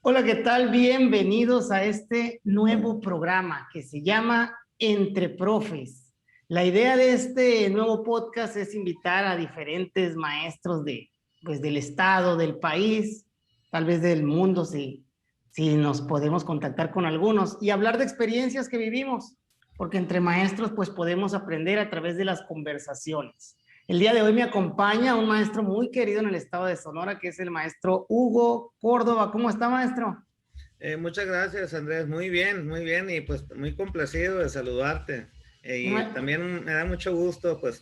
Hola, ¿qué tal? Bienvenidos a este nuevo programa que se llama Entre Profes. La idea de este nuevo podcast es invitar a diferentes maestros del estado, del país, tal vez del mundo, si nos podemos contactar con algunos y hablar de experiencias que vivimos, porque entre maestros pues podemos aprender a través de las conversaciones. El día de hoy me acompaña un maestro muy querido en el estado de Sonora, que es el maestro Hugo Córdoba. ¿Cómo está, maestro? Muchas gracias, Andrés. Muy bien, y pues muy complacido de saludarte. Y también me da mucho gusto, pues,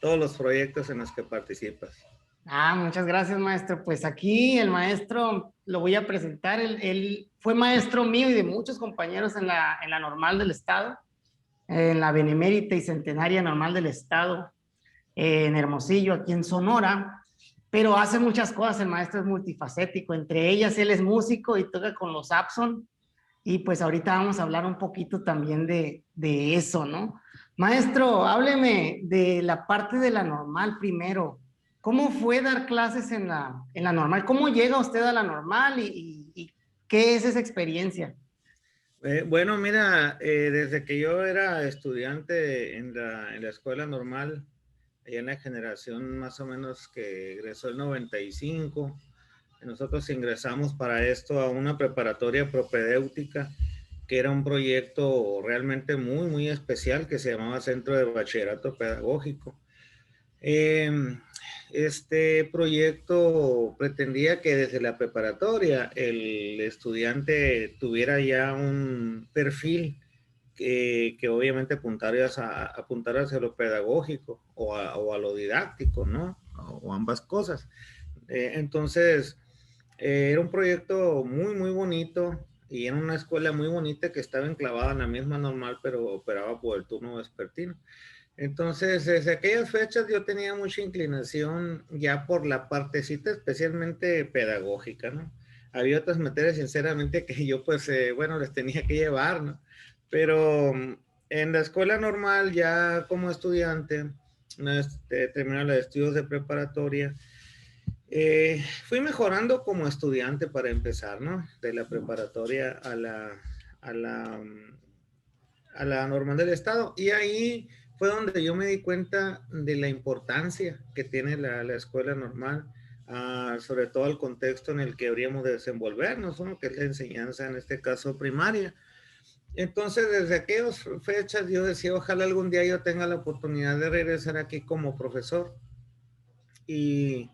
todos los proyectos en los que participas. Muchas gracias, maestro. Pues aquí el maestro lo voy a presentar. Él fue maestro mío y de muchos compañeros en la Normal del Estado, en la Benemérita y Centenaria Normal del Estado, en Hermosillo, aquí en Sonora. Pero hace muchas cosas, el maestro es multifacético. Entre ellas, él es músico y toca con los Abson. Y pues ahorita vamos a hablar un poquito también de eso, ¿no? Maestro, hábleme de la parte de la normal primero. ¿Cómo fue dar clases en la normal? ¿Cómo llega usted a la normal y qué es esa experiencia? Bueno, mira, desde que yo era estudiante en la escuela normal, allá en la generación más o menos que egresó el 95, nosotros ingresamos para esto a una preparatoria propedéutica, que era un proyecto realmente muy especial que se llamaba Centro de Bachillerato Pedagógico. Eh, este proyecto pretendía que desde la preparatoria el estudiante tuviera ya un perfil que obviamente apuntara hacia lo pedagógico o a lo didáctico, ¿no? O ambas cosas. Entonces, era un proyecto muy bonito y en una escuela muy bonita que estaba enclavada en la misma normal, pero operaba por el turno vespertino. Entonces, desde aquellas fechas yo tenía mucha inclinación ya por la partecita especialmente pedagógica, ¿no? Había otras materias, sinceramente, que yo pues, bueno, les tenía que llevar, ¿no? Pero en la escuela normal, ya como estudiante, terminé los estudios de preparatoria, fui mejorando como estudiante para empezar, ¿no? De la preparatoria a la, a la normal del estado. Y ahí fue donde yo me di cuenta de la importancia que tiene la escuela normal, sobre todo el contexto en el que habríamos de desenvolvernos, ¿no? Que es la enseñanza, en este caso primaria. Entonces, desde aquellas fechas yo decía, ojalá algún día yo tenga la oportunidad de regresar aquí como profesor. Y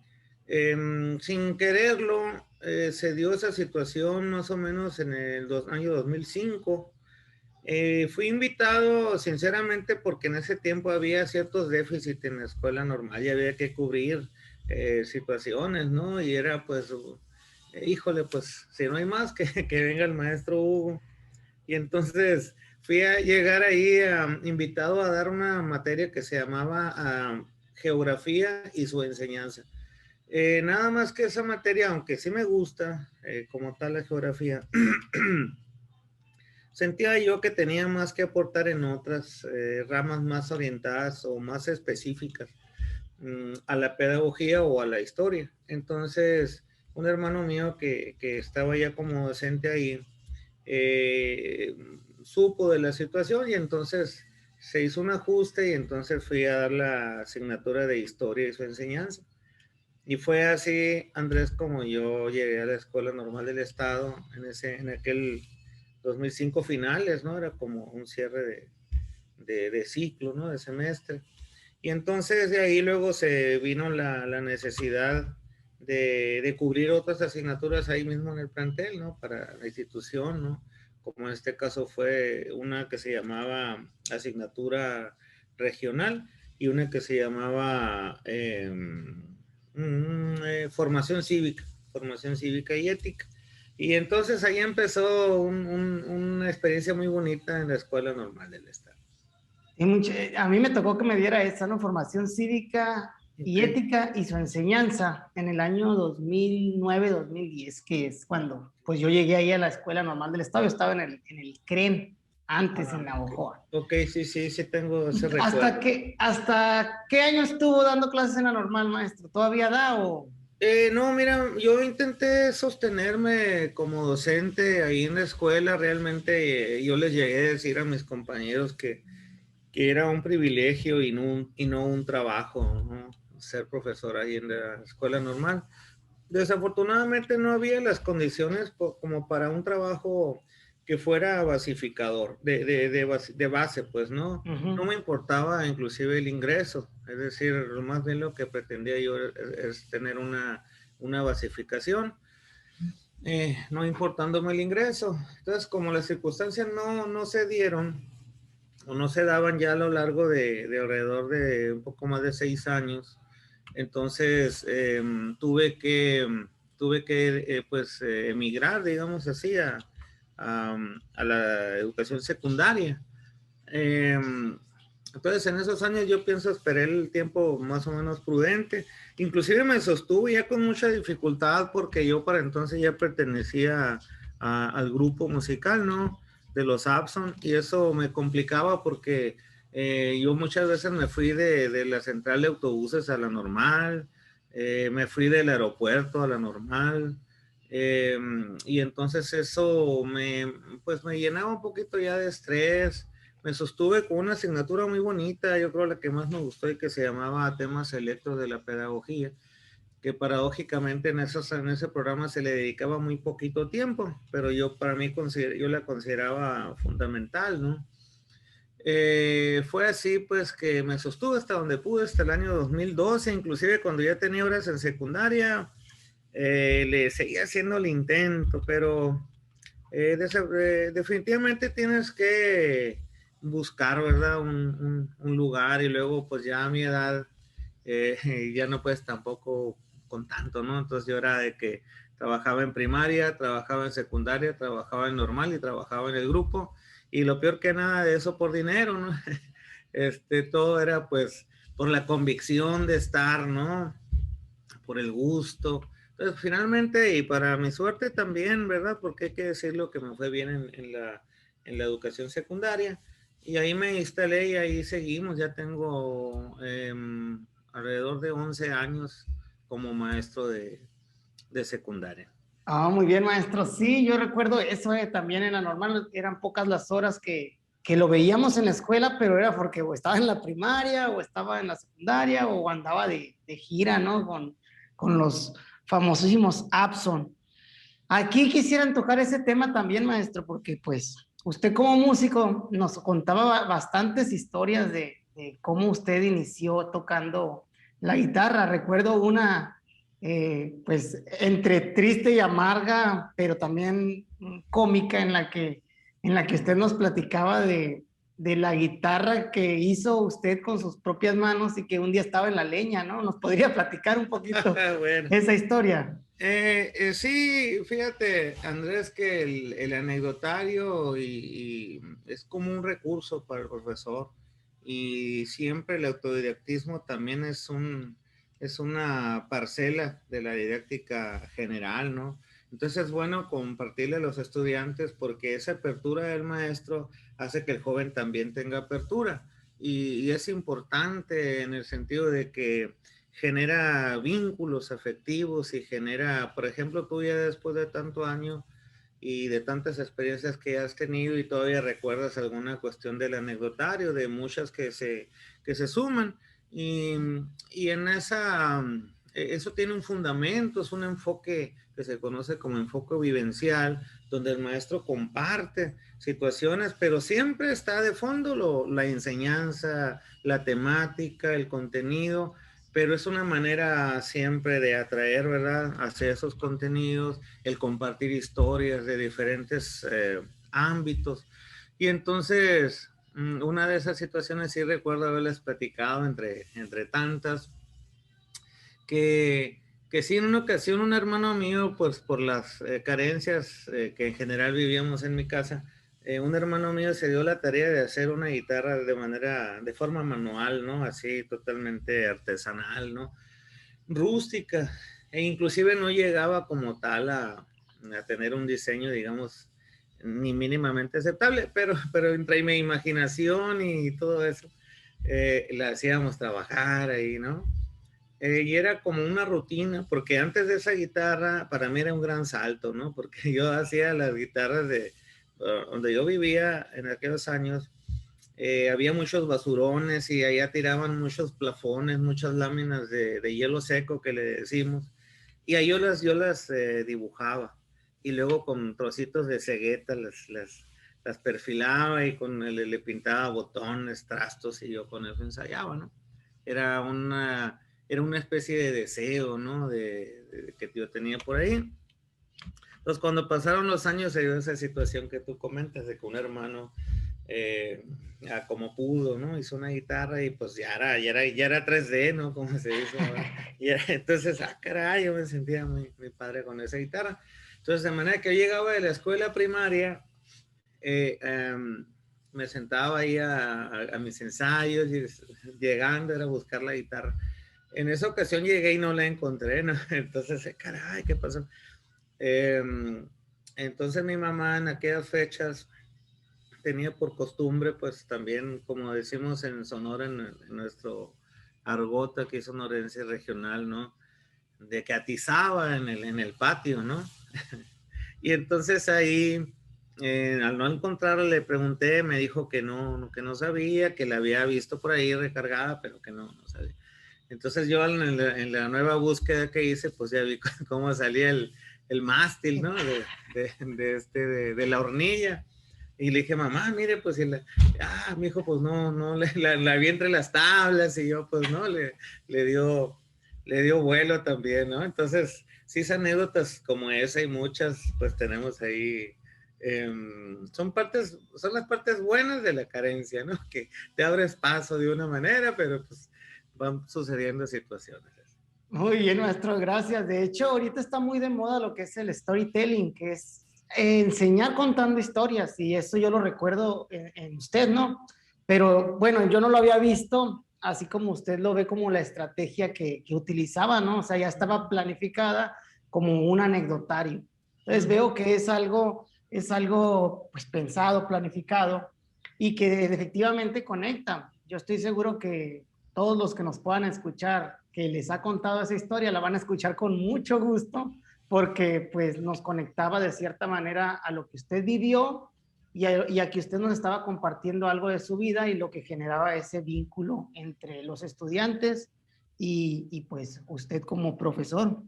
sin quererlo, se dio esa situación más o menos en el año 2005. Fui invitado, sinceramente, porque en ese tiempo había ciertos déficits en la escuela normal y había que cubrir situaciones, ¿no? Y era pues, híjole, pues si no hay más, que venga el maestro Hugo. Y entonces fui a llegar ahí invitado a dar una materia que se llamaba Geografía y su enseñanza. Nada más que esa materia, aunque sí me gusta como tal la geografía, sentía yo que tenía más que aportar en otras ramas más orientadas o más específicas a la pedagogía o a la historia. Entonces, un hermano mío que estaba ya como docente ahí, eh, supo de la situación y entonces se hizo un ajuste y entonces fui a dar la asignatura de historia y su enseñanza. Y fue así, Andrés, como yo llegué a la Escuela Normal del Estado en aquel 2005 finales, ¿no? Era como un cierre de ciclo, ¿no? De semestre. Y entonces de ahí luego se vino la necesidad de cubrir otras asignaturas ahí mismo en el plantel, ¿no? Para la institución, ¿no? Como en este caso fue una que se llamaba asignatura regional y una que se llamaba formación cívica y ética. Y entonces ahí empezó una experiencia muy bonita en la Escuela Normal del Estado. A mí me tocó que me diera esa, ¿no? Formación cívica y Okay. ética y su enseñanza en el año 2009-2010, que es cuando pues yo llegué ahí a la Escuela Normal del Estado. Yo estaba en el CREN, antes en Okay. Navojoa. Ok, sí tengo ese ¿Hasta recuerdo. qué año estuvo dando clases en la normal, maestro? ¿Todavía da o...? No, mira, yo intenté sostenerme como docente ahí en la escuela. Realmente yo les llegué a decir a mis compañeros que era un privilegio y no un trabajo, ¿no? Ser profesor ahí en la escuela normal. Desafortunadamente no había las condiciones como para un trabajo que fuera basificador, de base, pues no, no me importaba inclusive el ingreso, es decir, más bien lo que pretendía yo es tener una basificación, no importándome el ingreso. Entonces, como las circunstancias no se dieron, o no se daban ya a lo largo de alrededor de un poco más de 6 años, entonces tuve que pues emigrar, digamos así, a la educación secundaria. Eh, entonces en esos años yo pienso esperé el tiempo más o menos prudente. Inclusive me sostuve ya con mucha dificultad porque yo para entonces ya pertenecía al grupo musical, ¿no? De los Abson, y eso me complicaba porque yo muchas veces me fui de la central de autobuses a la normal, me fui del aeropuerto a la normal, y entonces eso pues me llenaba un poquito ya de estrés. Me sostuve con una asignatura muy bonita, yo creo la que más me gustó y que se llamaba Temas Selectos de la Pedagogía, que paradójicamente en ese programa se le dedicaba muy poquito tiempo, pero yo para mí yo la consideraba fundamental, ¿no? Fue así pues que me sostuve hasta donde pude, hasta el año 2012, inclusive cuando ya tenía horas en secundaria, le seguía haciendo el intento, pero definitivamente tienes que buscar, ¿verdad? Un lugar, y luego pues ya a mi edad ya no puedes tampoco con tanto, ¿no? Entonces yo era de que trabajaba en primaria, trabajaba en secundaria, trabajaba en normal y trabajaba en el grupo, y lo peor que nada de eso por dinero, ¿no? Todo era pues por la convicción de estar, ¿no? Por el gusto. Entonces, finalmente, y para mi suerte también, ¿verdad? Porque hay que decirlo que me fue bien en la educación secundaria. Y ahí me instalé y ahí seguimos. Ya tengo alrededor de 11 años como maestro de secundaria. Ah, muy bien, maestro. Sí, yo recuerdo eso también en la normal, eran pocas las horas que lo veíamos en la escuela, pero era porque o estaba en la primaria o estaba en la secundaria o andaba de gira, ¿no? Con los famosísimos Abson. Aquí quisieran tocar ese tema también, maestro, porque pues usted como músico nos contaba bastantes historias de cómo usted inició tocando la guitarra. Recuerdo una, pues, entre triste y amarga, pero también cómica, en la que usted nos platicaba de la guitarra que hizo usted con sus propias manos y que un día estaba en la leña, ¿no? ¿Nos podría platicar un poquito Bueno. esa historia? Sí, fíjate, Andrés, que el anecdotario y es como un recurso para el profesor, y siempre el autodidactismo también es una parcela de la didáctica general, ¿no? Entonces es bueno compartirle a los estudiantes porque esa apertura del maestro hace que el joven también tenga apertura, y es importante en el sentido de que genera vínculos afectivos y genera, por ejemplo, tú ya después de tanto año y de tantas experiencias que has tenido y todavía recuerdas alguna cuestión del anecdotario, de muchas que se suman, y, y en eso tiene un fundamento, es un enfoque que se conoce como enfoque vivencial, donde el maestro comparte situaciones, pero siempre está de fondo la enseñanza, la temática, el contenido, pero es una manera siempre de atraer, ¿verdad?, hacia esos contenidos, el compartir historias de diferentes ámbitos. Y entonces, una de esas situaciones sí recuerdo haberles platicado entre tantas, que sí, en una ocasión un hermano mío, pues por las carencias que en general vivíamos en mi casa, un hermano mío se dio la tarea de hacer una guitarra de forma manual, ¿no? Así totalmente artesanal, ¿no? Rústica, e inclusive no llegaba como tal a tener un diseño, digamos, ni mínimamente aceptable, pero entre mi imaginación y todo eso, la hacíamos trabajar ahí, ¿no? Y era como una rutina, porque antes de esa guitarra, para mí era un gran salto, ¿no? Porque yo hacía las guitarras de donde yo vivía en aquellos años, había muchos basurones y allá tiraban muchos plafones, muchas láminas de hielo seco que le decimos, y ahí yo las dibujaba, y luego con trocitos de cegueta las perfilaba y le pintaba botones, trastos, y yo con eso ensayaba, ¿no? Era una, era una especie de deseo, ¿no? Que yo tenía por ahí. Entonces, cuando pasaron los años, se dio esa situación que tú comentas, de que un hermano, como pudo, ¿no? Hizo una guitarra y pues ya era 3D, ¿no? Como se dice ahora. Entonces, caray, yo me sentía muy padre con esa guitarra. Entonces, de manera que yo llegaba de la escuela primaria, eh, um, me sentaba ahí a mis ensayos, y llegando era buscar la guitarra. En esa ocasión llegué y no la encontré, ¿no? Entonces, caray, ¿qué pasó? Eh, entonces mi mamá en aquellas fechas tenía por costumbre, pues también, como decimos en Sonora, en nuestro argot aquí sonorense regional, ¿no? De que atizaba en el patio, ¿no? Y entonces ahí, al no encontrarla, le pregunté, me dijo que no sabía, que la había visto por ahí recargada, pero que no sabía. Entonces yo en la nueva búsqueda que hice, pues ya vi cómo salía el mástil, ¿no? De la hornilla. Y le dije, mamá, mire, pues, mi hijo, pues no, la vi entre las tablas, y yo, pues, no, le dio, le dio vuelo también, ¿no? Entonces, sí, anécdotas como esa y muchas, pues, tenemos ahí. Son las partes buenas de la carencia, ¿no? Que te abres paso de una manera, pero pues van sucediendo situaciones. Muy bien, maestro, gracias. De hecho, ahorita está muy de moda lo que es el storytelling, que es enseñar contando historias, y eso yo lo recuerdo en usted, ¿no? Pero bueno, yo no lo había visto así como usted lo ve, como la estrategia que utilizaba, ¿no? O sea, ya estaba planificada como un anecdotario. Entonces veo que es algo pues pensado, planificado, y que efectivamente conecta. Yo estoy seguro que todos los que nos puedan escuchar, que les ha contado esa historia, la van a escuchar con mucho gusto, porque pues nos conectaba de cierta manera a lo que usted vivió, y a que usted nos estaba compartiendo algo de su vida y lo que generaba ese vínculo entre los estudiantes y pues usted como profesor.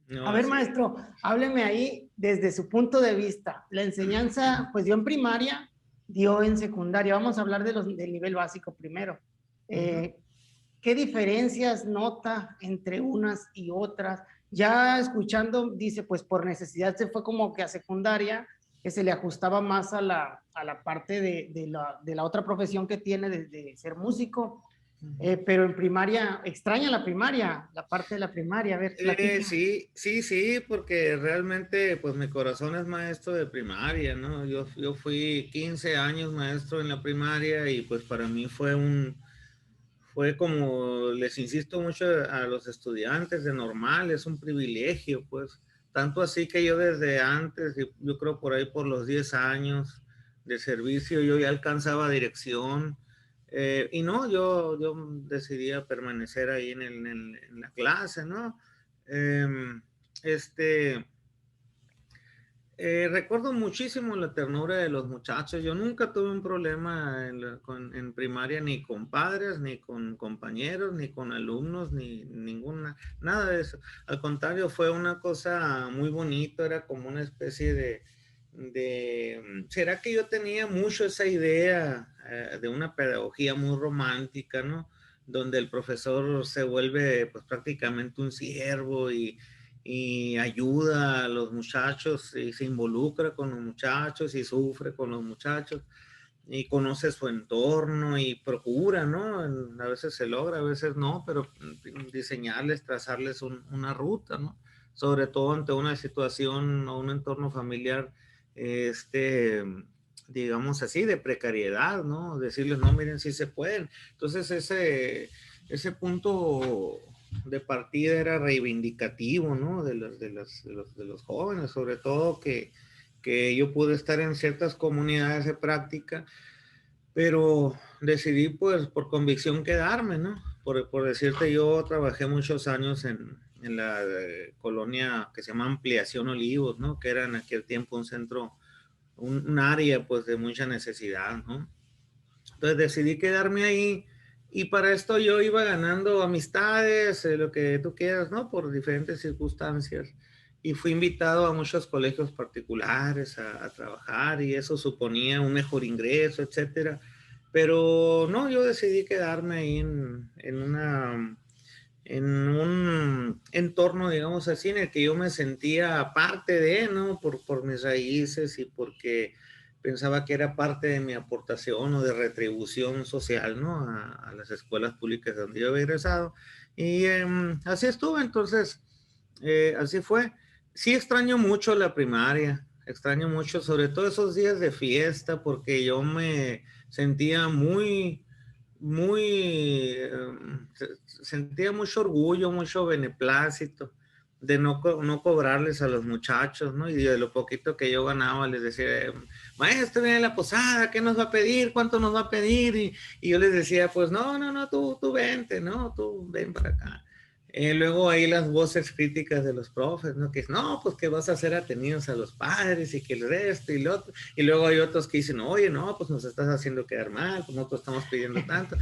A No, ver, así. maestro, hábleme ahí desde su punto de vista. La enseñanza, pues dio en primaria, dio en secundaria. Vamos a hablar del nivel básico primero. Eh, ¿Qué diferencias nota entre unas y otras? Ya escuchando, dice, pues por necesidad se fue como que a secundaria, que se le ajustaba más a la parte de la otra profesión que tiene de ser músico. Pero en primaria, extraña la primaria, la parte de la primaria. A ver, platíqueme. Sí, sí, sí, porque realmente, pues mi corazón es maestro de primaria, ¿no? Yo fui 15 años maestro en la primaria, y pues para mí fue como, les insisto mucho a los estudiantes, de normal, es un privilegio, pues. Tanto así que yo desde antes, yo creo por ahí por los 10 años de servicio, yo ya alcanzaba dirección. Y no, yo decidí permanecer ahí en la clase, ¿no? Em, este, recuerdo muchísimo la ternura de los muchachos. Yo nunca tuve un problema en primaria, ni con padres, ni con compañeros, ni con alumnos, ni ninguna, nada de eso. Al contrario, fue una cosa muy bonita, era como una especie ¿será que yo tenía mucho esa idea de una pedagogía muy romántica, ¿no? Donde el profesor se vuelve pues prácticamente un siervo, y ayuda a los muchachos, y se involucra con los muchachos y sufre con los muchachos y conoce su entorno y procura, ¿no? A veces se logra, a veces no, pero diseñarles, trazarles una ruta, ¿no? Sobre todo ante una situación o un entorno familiar, este, digamos así, de precariedad, ¿no? Decirles, no, miren, sí se pueden. Entonces, ese punto de partida era reivindicativo, ¿no? De los jóvenes, sobre todo que yo pude estar en ciertas comunidades de práctica, pero decidí pues por convicción quedarme, ¿no? por decirte, yo trabajé muchos años en la colonia que se llama Ampliación Olivos, ¿no? Que era en aquel tiempo un centro, un área pues de mucha necesidad, ¿no? Entonces decidí quedarme ahí y para esto yo iba ganando amistades, lo que tú quieras, ¿no? Por diferentes circunstancias. Y fui invitado a muchos colegios particulares a trabajar y eso suponía un mejor ingreso, etcétera. Pero no, yo decidí quedarme ahí en un entorno, digamos así, en el que yo me sentía parte de, ¿no? Por mis raíces y porque pensaba que era parte de mi aportación o de retribución social, ¿no? A las escuelas públicas donde yo había egresado. Y así estuve, entonces, así fue. Sí extraño mucho la primaria, extraño mucho, sobre todo esos días de fiesta, porque yo me sentía sentía mucho orgullo, mucho beneplácito de no cobrarles a los muchachos, ¿no? Y de lo poquito que yo ganaba les decía, maestro, viene la posada, ¿qué nos va a pedir? ¿Cuánto nos va a pedir? Y yo les decía, pues no, tú vente, ¿no? Tú ven para acá. Luego ahí las voces críticas de los profes, ¿no? Que no, pues que vas a hacer atenidos a los padres y que el resto y lo otro. Y luego hay otros que dicen, oye, no, pues nos estás haciendo quedar mal, pues nosotros estamos pidiendo tanto.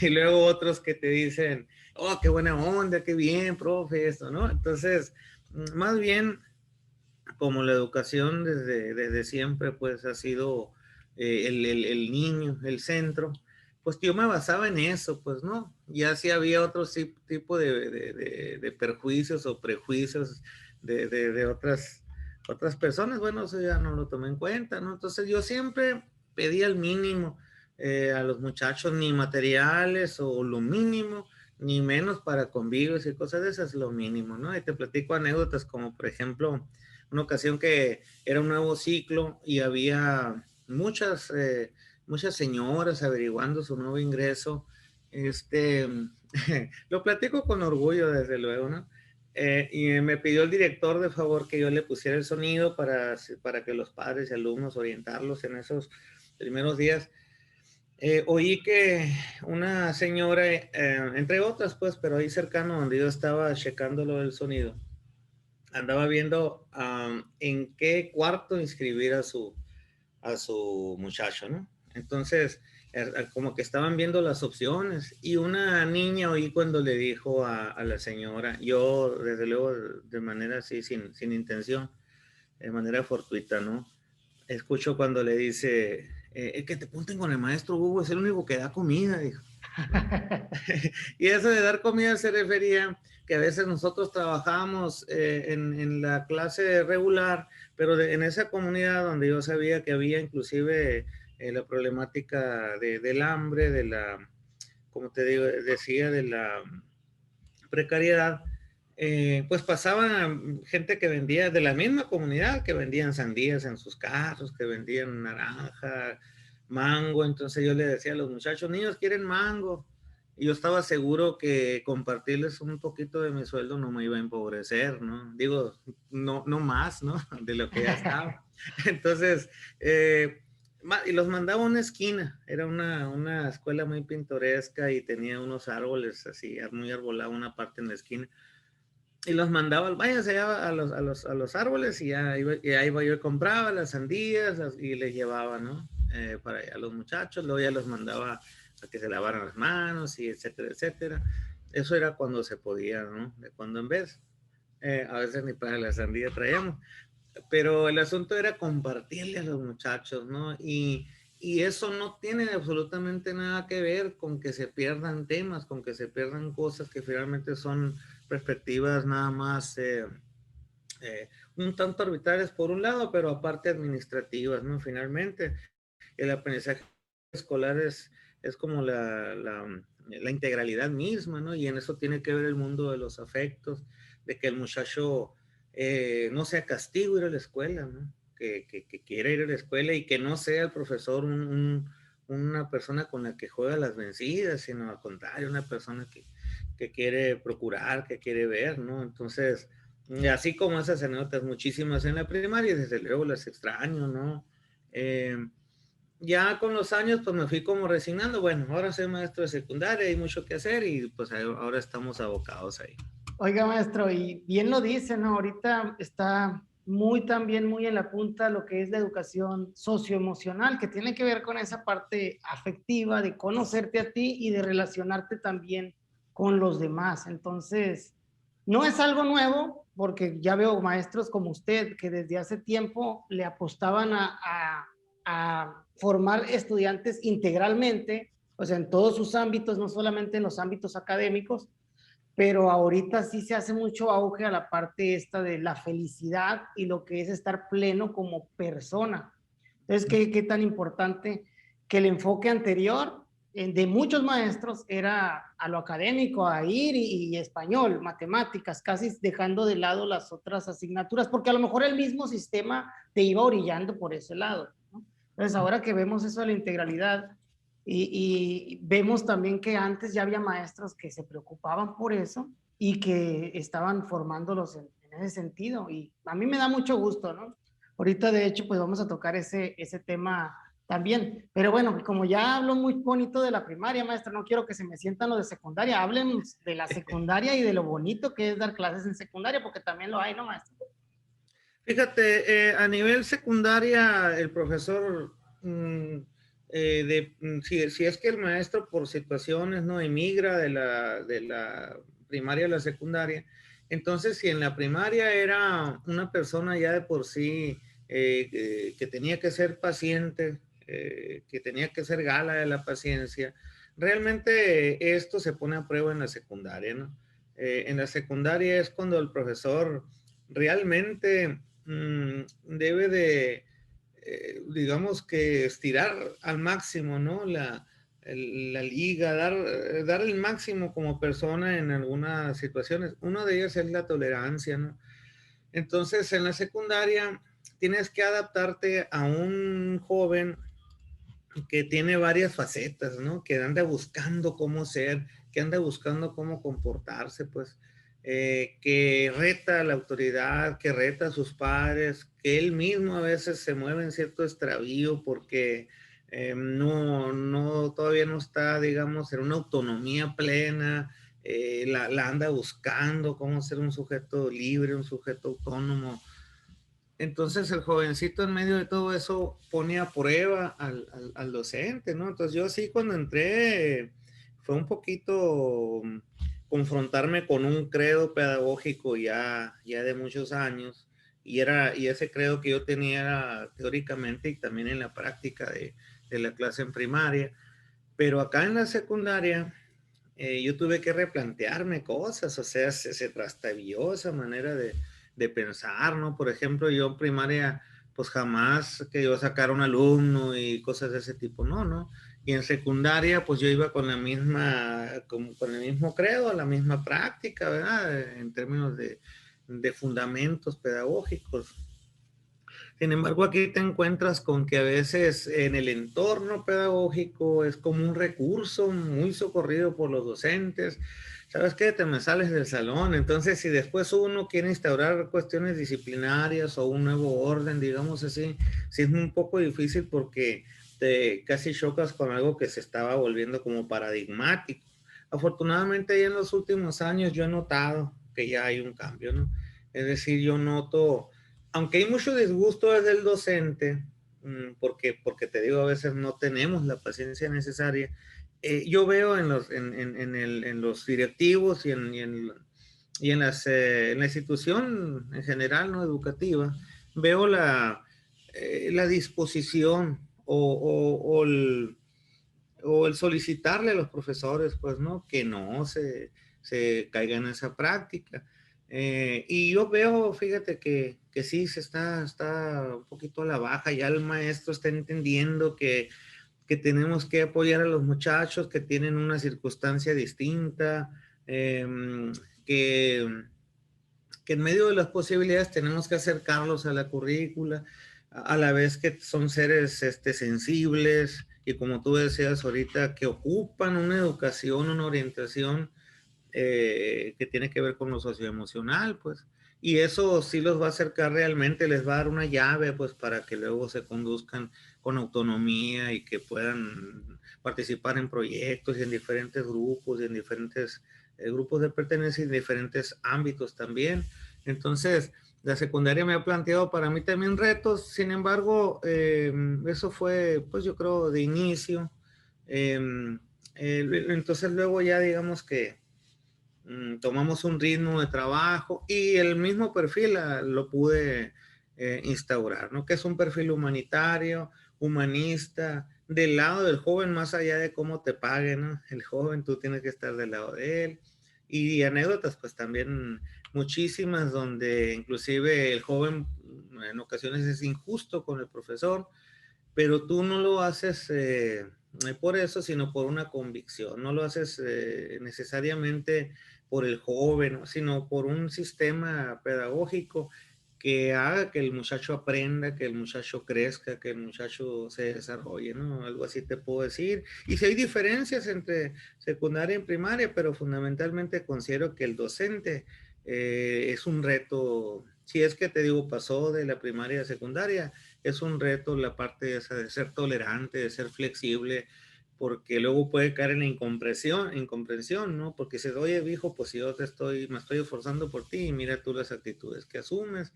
Y luego otros que te dicen, oh, qué buena onda, qué bien, profe, esto, ¿no? Entonces, más bien, como la educación desde siempre, pues ha sido el niño, el centro, pues yo me basaba en eso, pues no, ya si había otro tipo de perjuicios o prejuicios de otras personas, bueno, eso ya no lo tomé en cuenta, ¿no? Entonces yo siempre pedía el mínimo a los muchachos, ni materiales o lo mínimo, ni menos para convivios y cosas de esas, lo mínimo, ¿no? Y te platico anécdotas como, por ejemplo, una ocasión que era un nuevo ciclo y había muchas señoras averiguando su nuevo ingreso. Este, lo platico con orgullo, desde luego, ¿no? Y me pidió el director de favor que yo le pusiera el sonido para que los padres y alumnos orientarlos en esos primeros días. Oí que una señora, entre otras, pues, pero ahí cercano donde yo estaba checando lo del sonido, andaba viendo en qué cuarto inscribir a su muchacho, ¿no? Entonces, como que estaban viendo las opciones y una niña oí cuando le dijo a la señora, yo desde luego de manera así, sin intención, de manera fortuita, ¿no? Escucho cuando le dice, que te punten con el maestro Hugo, es el único que da comida, dijo, ¿no? Y eso de dar comida se refería que a veces nosotros trabajamos en la clase regular, pero en esa comunidad donde yo sabía que había inclusive la problemática del hambre, como te digo, decía, de la precariedad, pues pasaban gente que vendía de la misma comunidad, que vendían sandías en sus carros, que vendían naranja, mango. Entonces yo le decía a los muchachos, niños, ¿quieren mango? Y yo estaba seguro que compartirles un poquito de mi sueldo no me iba a empobrecer, ¿no? Digo, no más, ¿no? De lo que ya estaba. Entonces, y los mandaba a una esquina, era una escuela muy pintoresca y tenía unos árboles así, muy arbolado una parte en la esquina, y los mandaba, váyanse allá a los árboles y ahí iba yo y compraba las sandías y les llevaba, ¿no? Para allá a los muchachos, luego ya los mandaba a que se lavaran las manos y etcétera, etcétera. Eso era cuando se podía, ¿no? De cuando en vez. A veces ni para la sandía traíamos, pero el asunto era compartirle a los muchachos, ¿no? Y eso no tiene absolutamente nada que ver con que se pierdan temas, con que se pierdan cosas que finalmente son perspectivas nada más un tanto arbitrarias por un lado, pero aparte administrativas, ¿no? Finalmente, el aprendizaje escolar es como la integralidad misma, ¿no? Y en eso tiene que ver el mundo de los afectos, de que el muchacho no sea castigo ir a la escuela, ¿no? Que quiera ir a la escuela y que no sea el profesor una persona con la que juega las vencidas, sino al contrario, una persona que quiere procurar, que quiere ver, ¿no? Entonces, así como esas anécdotas, muchísimas en la primaria, desde luego las extraño, ¿no? ya con los años, pues me fui como resignando. Bueno, ahora soy maestro de secundaria, hay mucho que hacer y pues ahora estamos abocados ahí. Oiga, maestro, y bien lo dice, ¿no? Ahorita está muy también muy en la punta lo que es la educación socioemocional, que tiene que ver con esa parte afectiva de conocerte a ti y de relacionarte también con los demás. Entonces, no es algo nuevo, porque ya veo maestros como usted que desde hace tiempo le apostaban a formar estudiantes integralmente, o sea, en todos sus ámbitos, no solamente en los ámbitos académicos, pero ahorita sí se hace mucho auge a la parte esta de la felicidad y lo que es estar pleno como persona. Entonces, ¿qué tan importante que el enfoque anterior de muchos maestros era a lo académico, a ir y español, matemáticas, casi dejando de lado las otras asignaturas, porque a lo mejor el mismo sistema te iba orillando por ese lado, ¿no? Entonces, ahora que vemos eso de la integralidad, y vemos también que antes ya había maestros que se preocupaban por eso y que estaban formándolos en ese sentido. Y a mí me da mucho gusto, ¿no? Ahorita, de hecho, pues vamos a tocar ese tema también. Pero bueno, como ya hablo muy bonito de la primaria, maestro, no quiero que se me sientan lo de secundaria. Hablen de la secundaria y de lo bonito que es dar clases en secundaria, porque también lo hay, ¿no, maestro? Fíjate, a nivel secundaria, el profesor, si es que el maestro por situaciones no emigra de la primaria a la secundaria, entonces si en la primaria era una persona ya de por sí que tenía que ser paciente, que tenía que ser gala de la paciencia, realmente esto se pone a prueba en la secundaria, ¿no? En la secundaria es cuando el profesor realmente debe de, digamos que estirar al máximo, ¿no? La liga, dar el máximo como persona en algunas situaciones. Una de ellas es la tolerancia, ¿no? Entonces, en la secundaria tienes que adaptarte a un joven que tiene varias facetas, ¿no? Que anda buscando cómo ser, que anda buscando cómo comportarse, pues, que reta a la autoridad, que reta a sus padres, que él mismo a veces se mueve en cierto extravío porque todavía no está, digamos, en una autonomía plena, la anda buscando cómo ser un sujeto libre, un sujeto autónomo. Entonces el jovencito en medio de todo eso pone a prueba al docente, ¿no? Entonces yo sí cuando entré fue un poquito confrontarme con un credo pedagógico ya de muchos años y ese credo que yo tenía era teóricamente y también en la práctica de la clase en primaria, pero acá en la secundaria yo tuve que replantearme cosas, o sea, se trastabilló esa manera de pensar, ¿no? Por ejemplo, yo en primaria, pues jamás que yo sacara un alumno y cosas de ese tipo, no, ¿no? Y en secundaria, pues yo iba con la misma, con el mismo credo, la misma práctica, ¿verdad? En términos de fundamentos pedagógicos. Sin embargo, aquí te encuentras con que a veces en el entorno pedagógico es como un recurso muy socorrido por los docentes. ¿Sabes qué? Te me sales del salón. Entonces, si después uno quiere instaurar cuestiones disciplinarias o un nuevo orden, digamos así, sí es un poco difícil porque te casi chocas con algo que se estaba volviendo como paradigmático. Afortunadamente, ya en los últimos años yo he notado que ya hay un cambio, ¿no? Es decir, yo noto aunque hay mucho disgusto desde el docente, porque te digo, a veces no tenemos la paciencia necesaria, yo veo en los directivos en la institución en general, ¿no? Educativa, veo la disposición o el solicitarle a los profesores, pues, ¿no? Que no se caiga en esa práctica. Y yo veo, fíjate que sí, está un poquito a la baja, ya el maestro está entendiendo que tenemos que apoyar a los muchachos que tienen una circunstancia distinta, que, que en medio de las posibilidades tenemos que acercarlos a la currícula, a la vez que son seres sensibles y como tú decías ahorita, que ocupan una educación, una orientación que tiene que ver con lo socioemocional, pues. y eso sí los va a acercar realmente, les va a dar una llave pues para que luego se conduzcan con autonomía y que puedan participar en proyectos y en diferentes grupos y en diferentes grupos de pertenencia y en diferentes ámbitos también. Entonces, la secundaria me ha planteado para mí también retos, sin embargo, eso fue, pues yo creo, de inicio. Eh, entonces luego ya digamos que tomamos un ritmo de trabajo y el mismo perfil lo pude instaurar, ¿no? Que es un perfil humanitario, humanista, del lado del joven, más allá de cómo te paguen, ¿no? El joven, tú tienes que estar del lado de él. Y anécdotas, pues también muchísimas, donde inclusive el joven en ocasiones es injusto con el profesor, pero tú no lo haces por eso, sino por una convicción. No lo haces necesariamente por el joven, sino por un sistema pedagógico que haga que el muchacho aprenda, que el muchacho crezca, que el muchacho se desarrolle, ¿no? Algo así te puedo decir. Y si hay diferencias entre secundaria y primaria, pero fundamentalmente considero que el docente es un reto, si es que te digo, pasó de la primaria a secundaria, es un reto la parte esa de ser tolerante, de ser flexible, porque luego puede caer en la incomprensión, ¿no? Porque dices, oye, viejo, pues si yo me estoy esforzando por ti y mira tú las actitudes que asumes.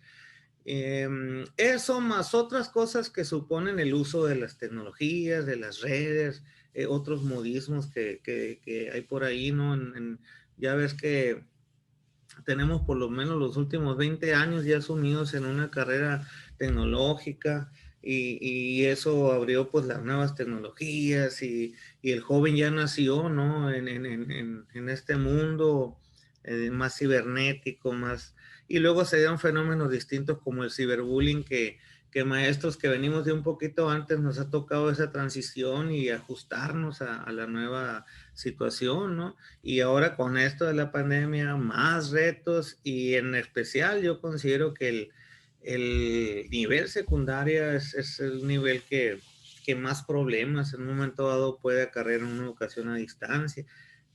Eso más otras cosas que suponen el uso de las tecnologías, de las redes, otros modismos que hay por ahí, ¿no? Ya ves que tenemos por lo menos los últimos 20 años ya sumidos en una carrera tecnológica y eso abrió pues las nuevas tecnologías y el joven ya nació, ¿no? En este mundo más cibernético, más... Y luego se dieron fenómenos distintos como el ciberbullying que maestros que venimos de un poquito antes nos ha tocado esa transición y ajustarnos a la nueva situación, ¿no? Y ahora con esto de la pandemia, más retos y en especial yo considero que el nivel secundaria es el nivel que más problemas en un momento dado puede acarrear en una educación a distancia,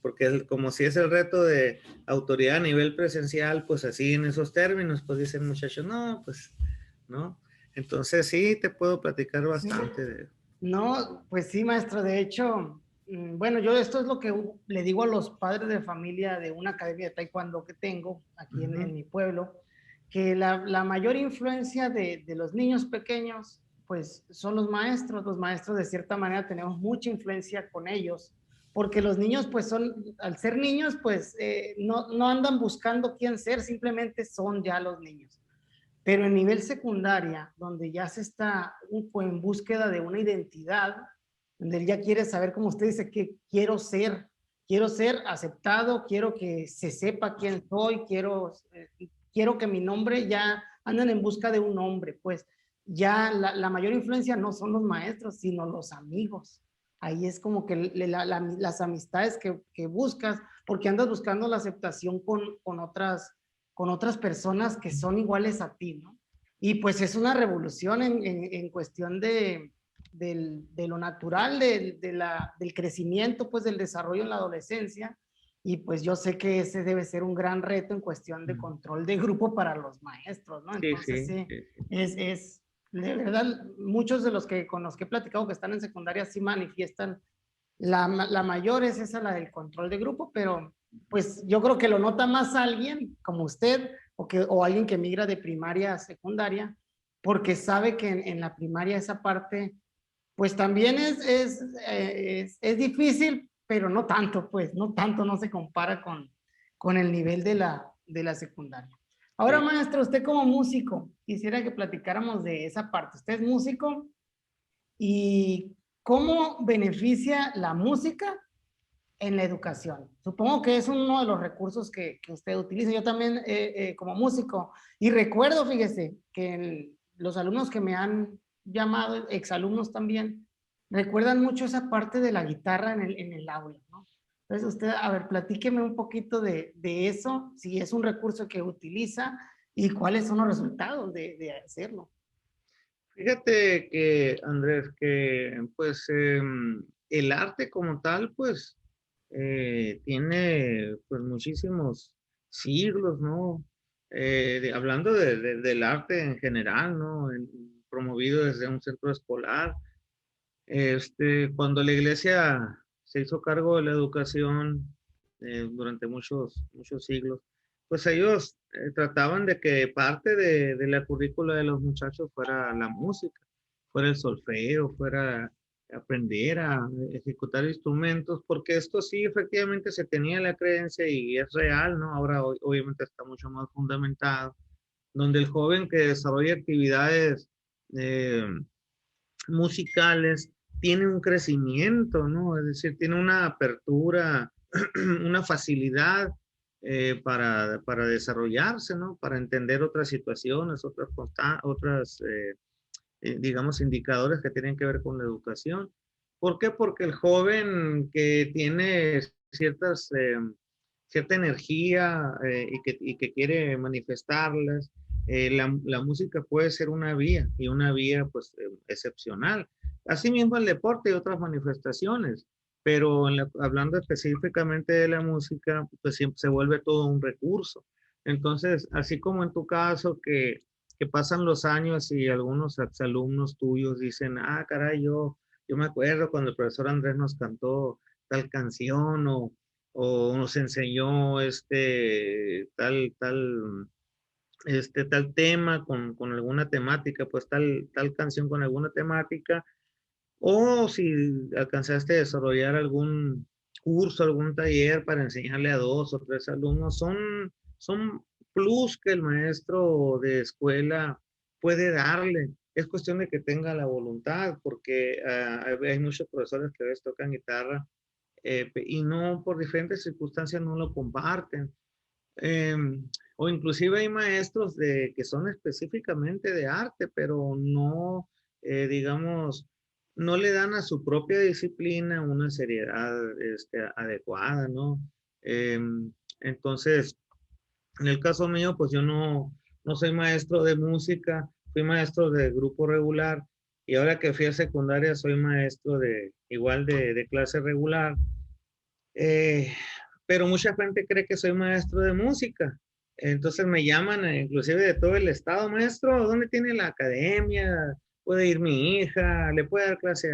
porque es como si es el reto de autoridad a nivel presencial, pues así en esos términos, pues dicen muchachos, no, pues, ¿no? Entonces sí, te puedo platicar Sí. bastante de... No, pues sí, maestro. De hecho, bueno, yo esto es lo que le digo a los padres de familia de una academia de taekwondo que tengo aquí en mi pueblo, que la mayor influencia de los niños pequeños, pues son los maestros. Los maestros de cierta manera tenemos mucha influencia con ellos, porque los niños pues son, al ser niños, pues no andan buscando quién ser, simplemente son ya los niños. Pero en nivel secundaria, donde ya se está en búsqueda de una identidad, donde él ya quiere saber, como usted dice, que quiero ser aceptado, quiero que se sepa quién soy, quiero que mi nombre, ya andan en busca de un nombre, pues ya la mayor influencia no son los maestros, sino los amigos. Ahí es como que las amistades que buscas, porque andas buscando la aceptación con otras personas que son iguales a ti, ¿no? Y pues es una revolución en cuestión de lo natural, del crecimiento, pues del desarrollo en la adolescencia. Y pues yo sé que ese debe ser un gran reto en cuestión de control de grupo para los maestros, ¿no? Sí, Entonces, sí, sí, sí. de verdad, muchos de los que con los que he platicado que están en secundaria sí manifiestan la mayor es esa, la del control de grupo, pero pues yo creo que lo nota más alguien como usted o alguien que migra de primaria a secundaria, porque sabe que en la primaria esa parte, pues también es difícil, pero no tanto, pues, no tanto, no se compara con el nivel de la secundaria. Ahora, Sí. maestro, usted como músico, quisiera que platicáramos de esa parte. Usted es músico y cómo beneficia la música en la educación. Supongo que es uno de los recursos que usted utiliza. Yo también como músico, y recuerdo, fíjese, que los alumnos que me han llamado, exalumnos también, recuerdan mucho esa parte de la guitarra en el aula, ¿no? Entonces usted, a ver, platíqueme un poquito de eso, si es un recurso que utiliza y cuáles son los resultados de hacerlo. Fíjate que, Andrés, que pues el arte como tal, pues tiene pues muchísimos siglos, ¿no? hablando del arte en general, ¿no? Promovido desde un centro escolar. Cuando la iglesia se hizo cargo de la educación durante muchos siglos, pues ellos trataban de que parte de la currícula de los muchachos fuera la música, fuera el solfeo, fuera aprender a ejecutar instrumentos, porque esto sí efectivamente se tenía la creencia y es real, ¿no? Ahora obviamente está mucho más fundamentado, donde el joven que desarrolla actividades eh, musicales tiene un crecimiento, ¿no? Es decir, tiene una apertura, una facilidad para desarrollarse, ¿no? Para entender otras situaciones, otras digamos, indicadores que tienen que ver con la educación. ¿Por qué? Porque el joven que tiene cierta energía y que quiere manifestarlas, la música puede ser una vía y una vía pues excepcional. Asimismo el deporte y otras manifestaciones, pero hablando específicamente de la música, pues siempre se vuelve todo un recurso. Entonces, así como en tu caso que pasan los años y algunos exalumnos tuyos dicen, ah, caray, yo me acuerdo cuando el profesor Andrés nos cantó tal canción o nos enseñó tal tema con alguna temática, pues tal canción con alguna temática, o si alcanzaste a desarrollar algún curso, algún taller para enseñarle a 2 o 3 alumnos, son plus que el maestro de escuela puede darle. Es cuestión de que tenga la voluntad, porque hay muchos profesores que a veces tocan guitarra y no por diferentes circunstancias no lo comparten. Eh, o inclusive hay maestros que son específicamente de arte, pero no, digamos, no le dan a su propia disciplina una seriedad adecuada, ¿no? Eh, entonces, en el caso mío, pues yo no soy maestro de música, fui maestro de grupo regular y ahora que fui a secundaria soy maestro igual de clase regular. Eh, pero mucha gente cree que soy maestro de música. Entonces me llaman inclusive de todo el estado, maestro, ¿dónde tiene la academia? ¿Puede ir mi hija? ¿Le puede dar clase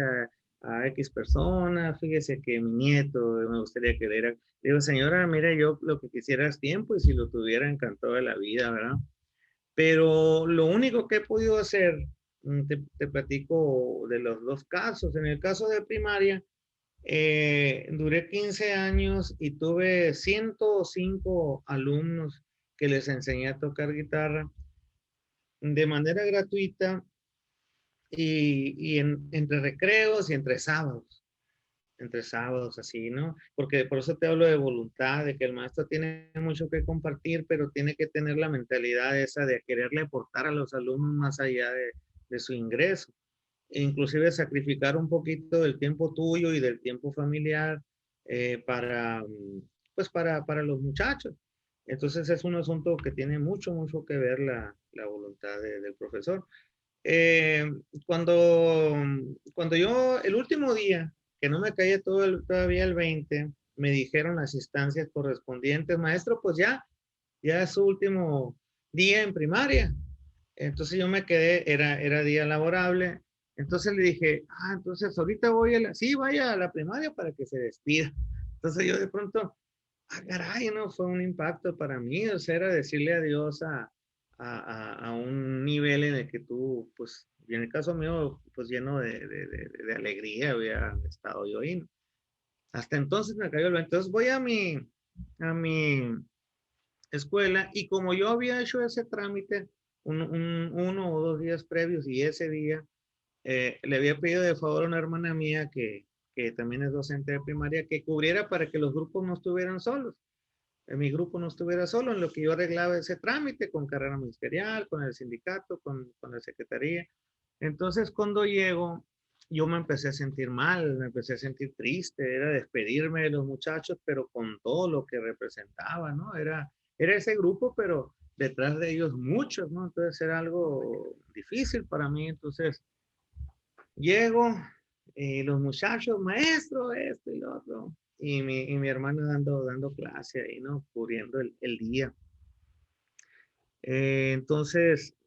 a X persona? Fíjese que mi nieto me gustaría que le diera. Digo, señora, mire, yo lo que quisiera es tiempo y si lo tuviera encantado de la vida, ¿verdad? Pero lo único que he podido hacer, te platico de los dos casos. En el caso de primaria, duré 15 años y tuve 105 alumnos que les enseñé a tocar guitarra de manera gratuita y entre recreos y entre sábados así, ¿no? Porque por eso te hablo de voluntad, de que el maestro tiene mucho que compartir, pero tiene que tener la mentalidad esa de quererle aportar a los alumnos más allá de su ingreso e inclusive sacrificar un poquito del tiempo tuyo y del tiempo familiar pues para los muchachos. Entonces es un asunto que tiene mucho que ver la voluntad del profesor. Eh, cuando, cuando yo, el último día, que no me caía todavía el 20, me dijeron las instancias correspondientes, maestro, pues ya es su último día en primaria. Entonces yo me quedé, era día laborable. Entonces le dije, entonces ahorita sí, vaya a la primaria para que se despida. Entonces yo de pronto, caray, no, fue un impacto para mí, o sea, era decirle adiós a un nivel en el que tú, pues, y en el caso mío, pues lleno de alegría había estado yo ahí. Hasta entonces me cayó el 20. Entonces voy a mi escuela y como yo había hecho ese trámite 1 o 2 días previos y ese día le había pedido de favor a una hermana mía que también es docente de primaria que cubriera para que los grupos no estuvieran solos, mi grupo no estuviera solo en lo que yo arreglaba ese trámite con carrera ministerial, con el sindicato, con la secretaría. Entonces cuando llego, yo me empecé a sentir mal, me empecé a sentir triste, era despedirme de los muchachos, pero con todo lo que representaba, ¿no? Era ese grupo, pero detrás de ellos muchos, ¿no? Entonces era algo difícil para mí. Entonces llego y los muchachos, maestro, esto y lo otro, y mi hermano dando clase ahí, ¿no? Cubriendo el día. Entonces,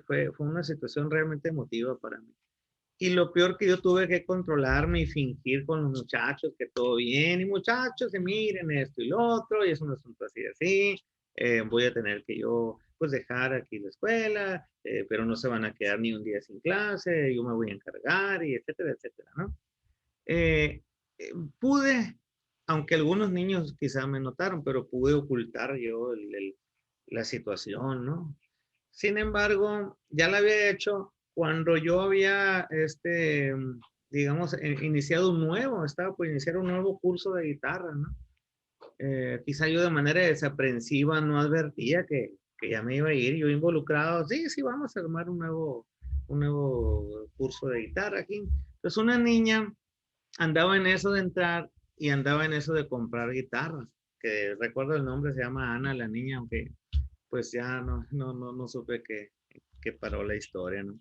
fue una situación realmente emotiva para mí. Y lo peor que yo tuve que controlarme y fingir con los muchachos que todo bien, y muchachos, y miren esto y lo otro, y es un asunto así, así, voy a tener que yo, pues, dejar aquí la escuela, pero no se van a quedar ni un día sin clase, yo me voy a encargar, y etcétera, etcétera, ¿no? Eh, pude, aunque algunos niños quizá me notaron, pero pude ocultar yo la situación, ¿no? Sin embargo, ya la había hecho cuando yo había, digamos, iniciado un nuevo, estaba por iniciar un nuevo curso de guitarra, ¿no? Quizá yo de manera desaprensiva no advertía que ya me iba a ir, yo involucrado, sí, sí, vamos a armar un nuevo curso de guitarra aquí. Entonces una niña andaba en eso de entrar y andaba en eso de comprar guitarras, que recuerdo el nombre, se llama Ana, la niña, aunque pues ya no supe que paró la historia, ¿no?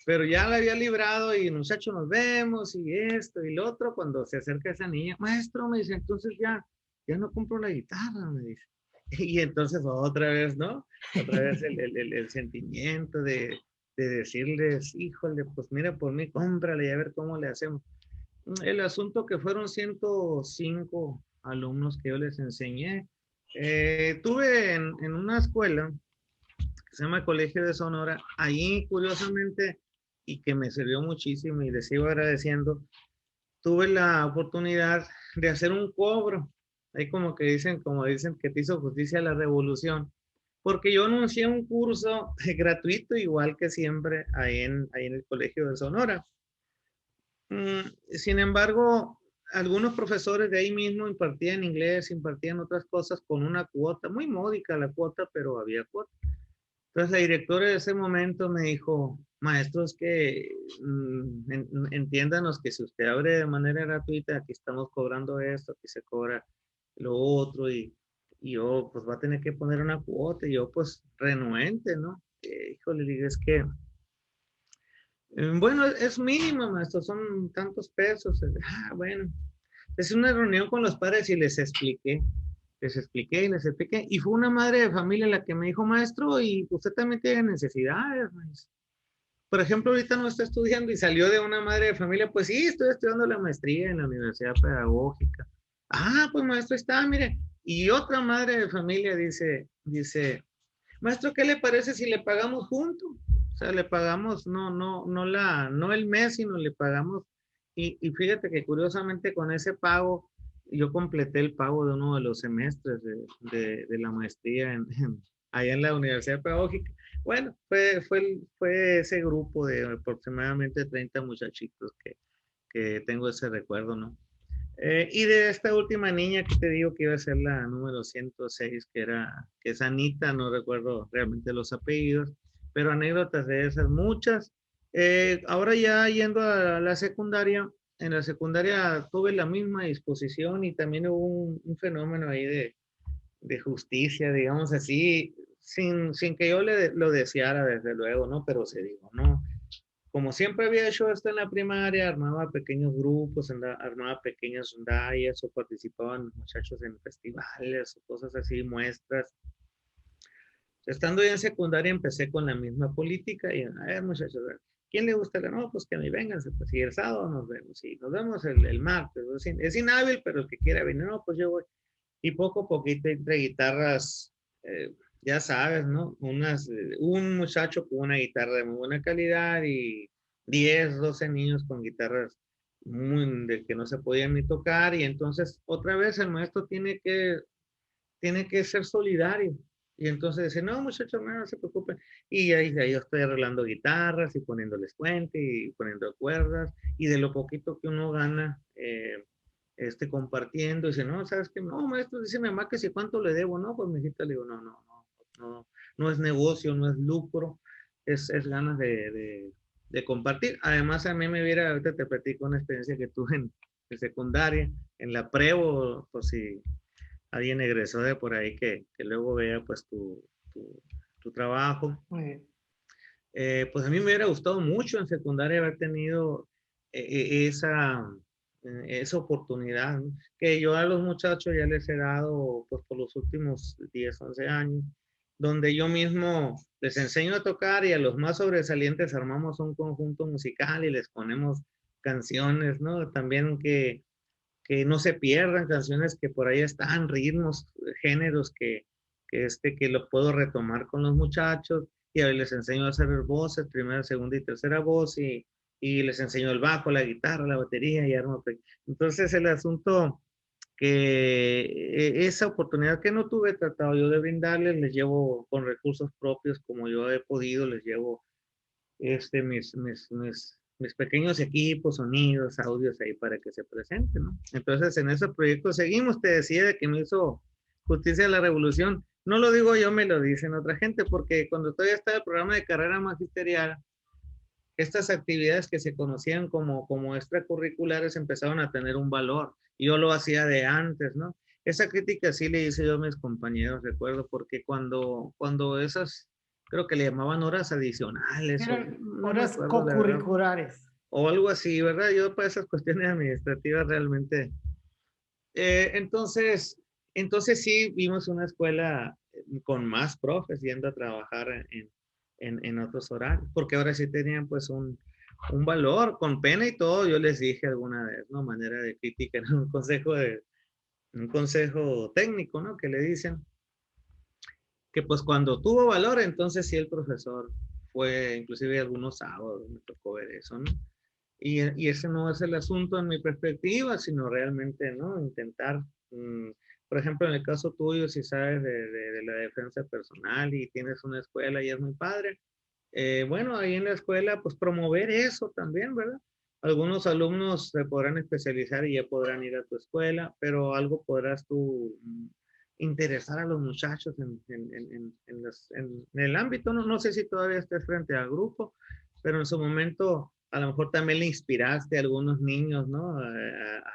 Pero ya la había librado y muchachos nos vemos y esto y lo otro, cuando se acerca esa niña, maestro, me dice, entonces ya no compro la guitarra, me dice. Y entonces otra vez, ¿no? Otra vez el sentimiento de decirles, híjole, pues mira, por mí, cómprale y a ver cómo le hacemos. El asunto que fueron 105 alumnos que yo les enseñé. Tuve en una escuela que se llama Colegio de Sonora, ahí curiosamente, y que me sirvió muchísimo y les sigo agradeciendo, tuve la oportunidad de hacer un cobro. Ahí como dicen que te hizo justicia la revolución, porque yo anuncié un curso gratuito, igual que siempre, ahí en el Colegio de Sonora. Sin embargo, algunos profesores de ahí mismo impartían inglés, impartían otras cosas con una cuota, muy módica la cuota, pero había cuota. Entonces la directora de ese momento me dijo, maestros, que entiéndanos que si usted abre de manera gratuita, aquí estamos cobrando esto, aquí se cobra lo otro, y yo pues va a tener que poner una cuota, y yo pues renuente, ¿no? Híjole, le digo, es que bueno, es mínimo, maestro, son tantos pesos. Bueno, es una reunión con los padres y les expliqué, y fue una madre de familia la que me dijo, maestro, y usted también tiene necesidades, maestro. Por ejemplo, ahorita no está estudiando y salió de una madre de familia, pues sí, estoy estudiando la maestría en la Universidad Pedagógica. Ah, pues maestro, está, mire. Y otra madre de familia dice, maestro, ¿qué le parece si le pagamos juntos? O sea, le pagamos, no el mes, sino le pagamos. Y fíjate que curiosamente con ese pago, yo completé el pago de uno de los semestres de la maestría allá en la Universidad Pedagógica. Bueno, fue ese grupo de aproximadamente 30 muchachitos que tengo ese recuerdo, ¿no? Y de esta última niña que te digo que iba a ser la número 106, que es Anita, no recuerdo realmente los apellidos, pero anécdotas de esas muchas. Ahora ya yendo a la secundaria, en la secundaria tuve la misma disposición y también hubo un fenómeno ahí de justicia, digamos así, sin que yo lo deseara, desde luego, ¿no? Pero se dijo, ¿no? Como siempre había hecho esto en la primaria, armaba pequeños grupos, armaba pequeñas rondallas o participaban muchachos en festivales o cosas así, muestras. Estando ya en secundaria empecé con la misma política y, a ver muchachos, a ver, ¿quién le gusta la no? Pues que me vengan, pues y el sábado nos vemos, y nos vemos el martes, es inhábil, pero el que quiera venir, no, pues yo voy. Y poco a poquito entre guitarras, eh, ya sabes, ¿no? Un muchacho con una guitarra de muy buena calidad y 10 12 niños con guitarras de que no se podían ni tocar, y entonces otra vez el maestro tiene que ser solidario. Y entonces dice, no, muchachos, no se preocupen. Y ahí yo estoy arreglando guitarras y poniéndoles puente y poniendo cuerdas. Y de lo poquito que uno gana, compartiendo. Dice, no, ¿sabes qué? No, maestro, dice mi mamá que si cuánto le debo. No, pues mi hijita le digo, no es negocio, no es lucro. Es ganas de compartir. Además, a mí me hubiera, ahorita te platico una experiencia que tuve en secundaria, en la Prevo, por si alguien egresó de por ahí que luego vea pues tu trabajo. Pues a mí me hubiera gustado mucho en secundaria haber tenido esa, esa oportunidad, ¿no? Que yo a los muchachos ya les he dado pues por los últimos 10, 11 años, donde yo mismo les enseño a tocar y a los más sobresalientes armamos un conjunto musical y les ponemos canciones, ¿no? También que no se pierdan canciones que por ahí están, ritmos, géneros que lo puedo retomar con los muchachos y a les enseño a hacer voces, primera, segunda y tercera voz y les enseño el bajo, la guitarra, la batería y armo. Entonces el asunto que esa oportunidad que no tuve tratado yo de brindarles, les llevo con recursos propios como yo he podido, les llevo mis pequeños equipos, sonidos, audios ahí para que se presenten, ¿no? Entonces, en ese proyecto seguimos, te decía de que me hizo justicia de la revolución. No lo digo yo, me lo dicen otra gente, porque cuando todavía estaba el programa de carrera magisterial, estas actividades que se conocían como extracurriculares empezaron a tener un valor. Yo lo hacía de antes, ¿no? Esa crítica sí le hice yo a mis compañeros, recuerdo, porque cuando esas, creo que le llamaban horas adicionales, o Eran no me horas acuerdo la verdad, cocurriculares. o algo así, ¿verdad? Yo para esas cuestiones administrativas realmente. Entonces, entonces sí vimos una escuela con más profes yendo a trabajar en otros horarios, porque ahora sí tenían pues un valor, con pena y todo, yo les dije alguna vez, ¿no? Manera de crítica, en un consejo técnico, ¿no? Que le dicen que pues cuando tuvo valor, entonces sí el profesor fue, inclusive algunos sábados me tocó ver eso, ¿no? Y ese no es el asunto en mi perspectiva, sino realmente, ¿no? Intentar, por ejemplo, en el caso tuyo, si sabes de la defensa personal y tienes una escuela y es muy padre, bueno, ahí en la escuela, pues promover eso también, ¿verdad? Algunos alumnos se podrán especializar y ya podrán ir a tu escuela, pero algo podrás tú interesar a los muchachos en el ámbito, no, no sé si todavía estés frente al grupo, pero en su momento a lo mejor también le inspiraste a algunos niños, ¿no?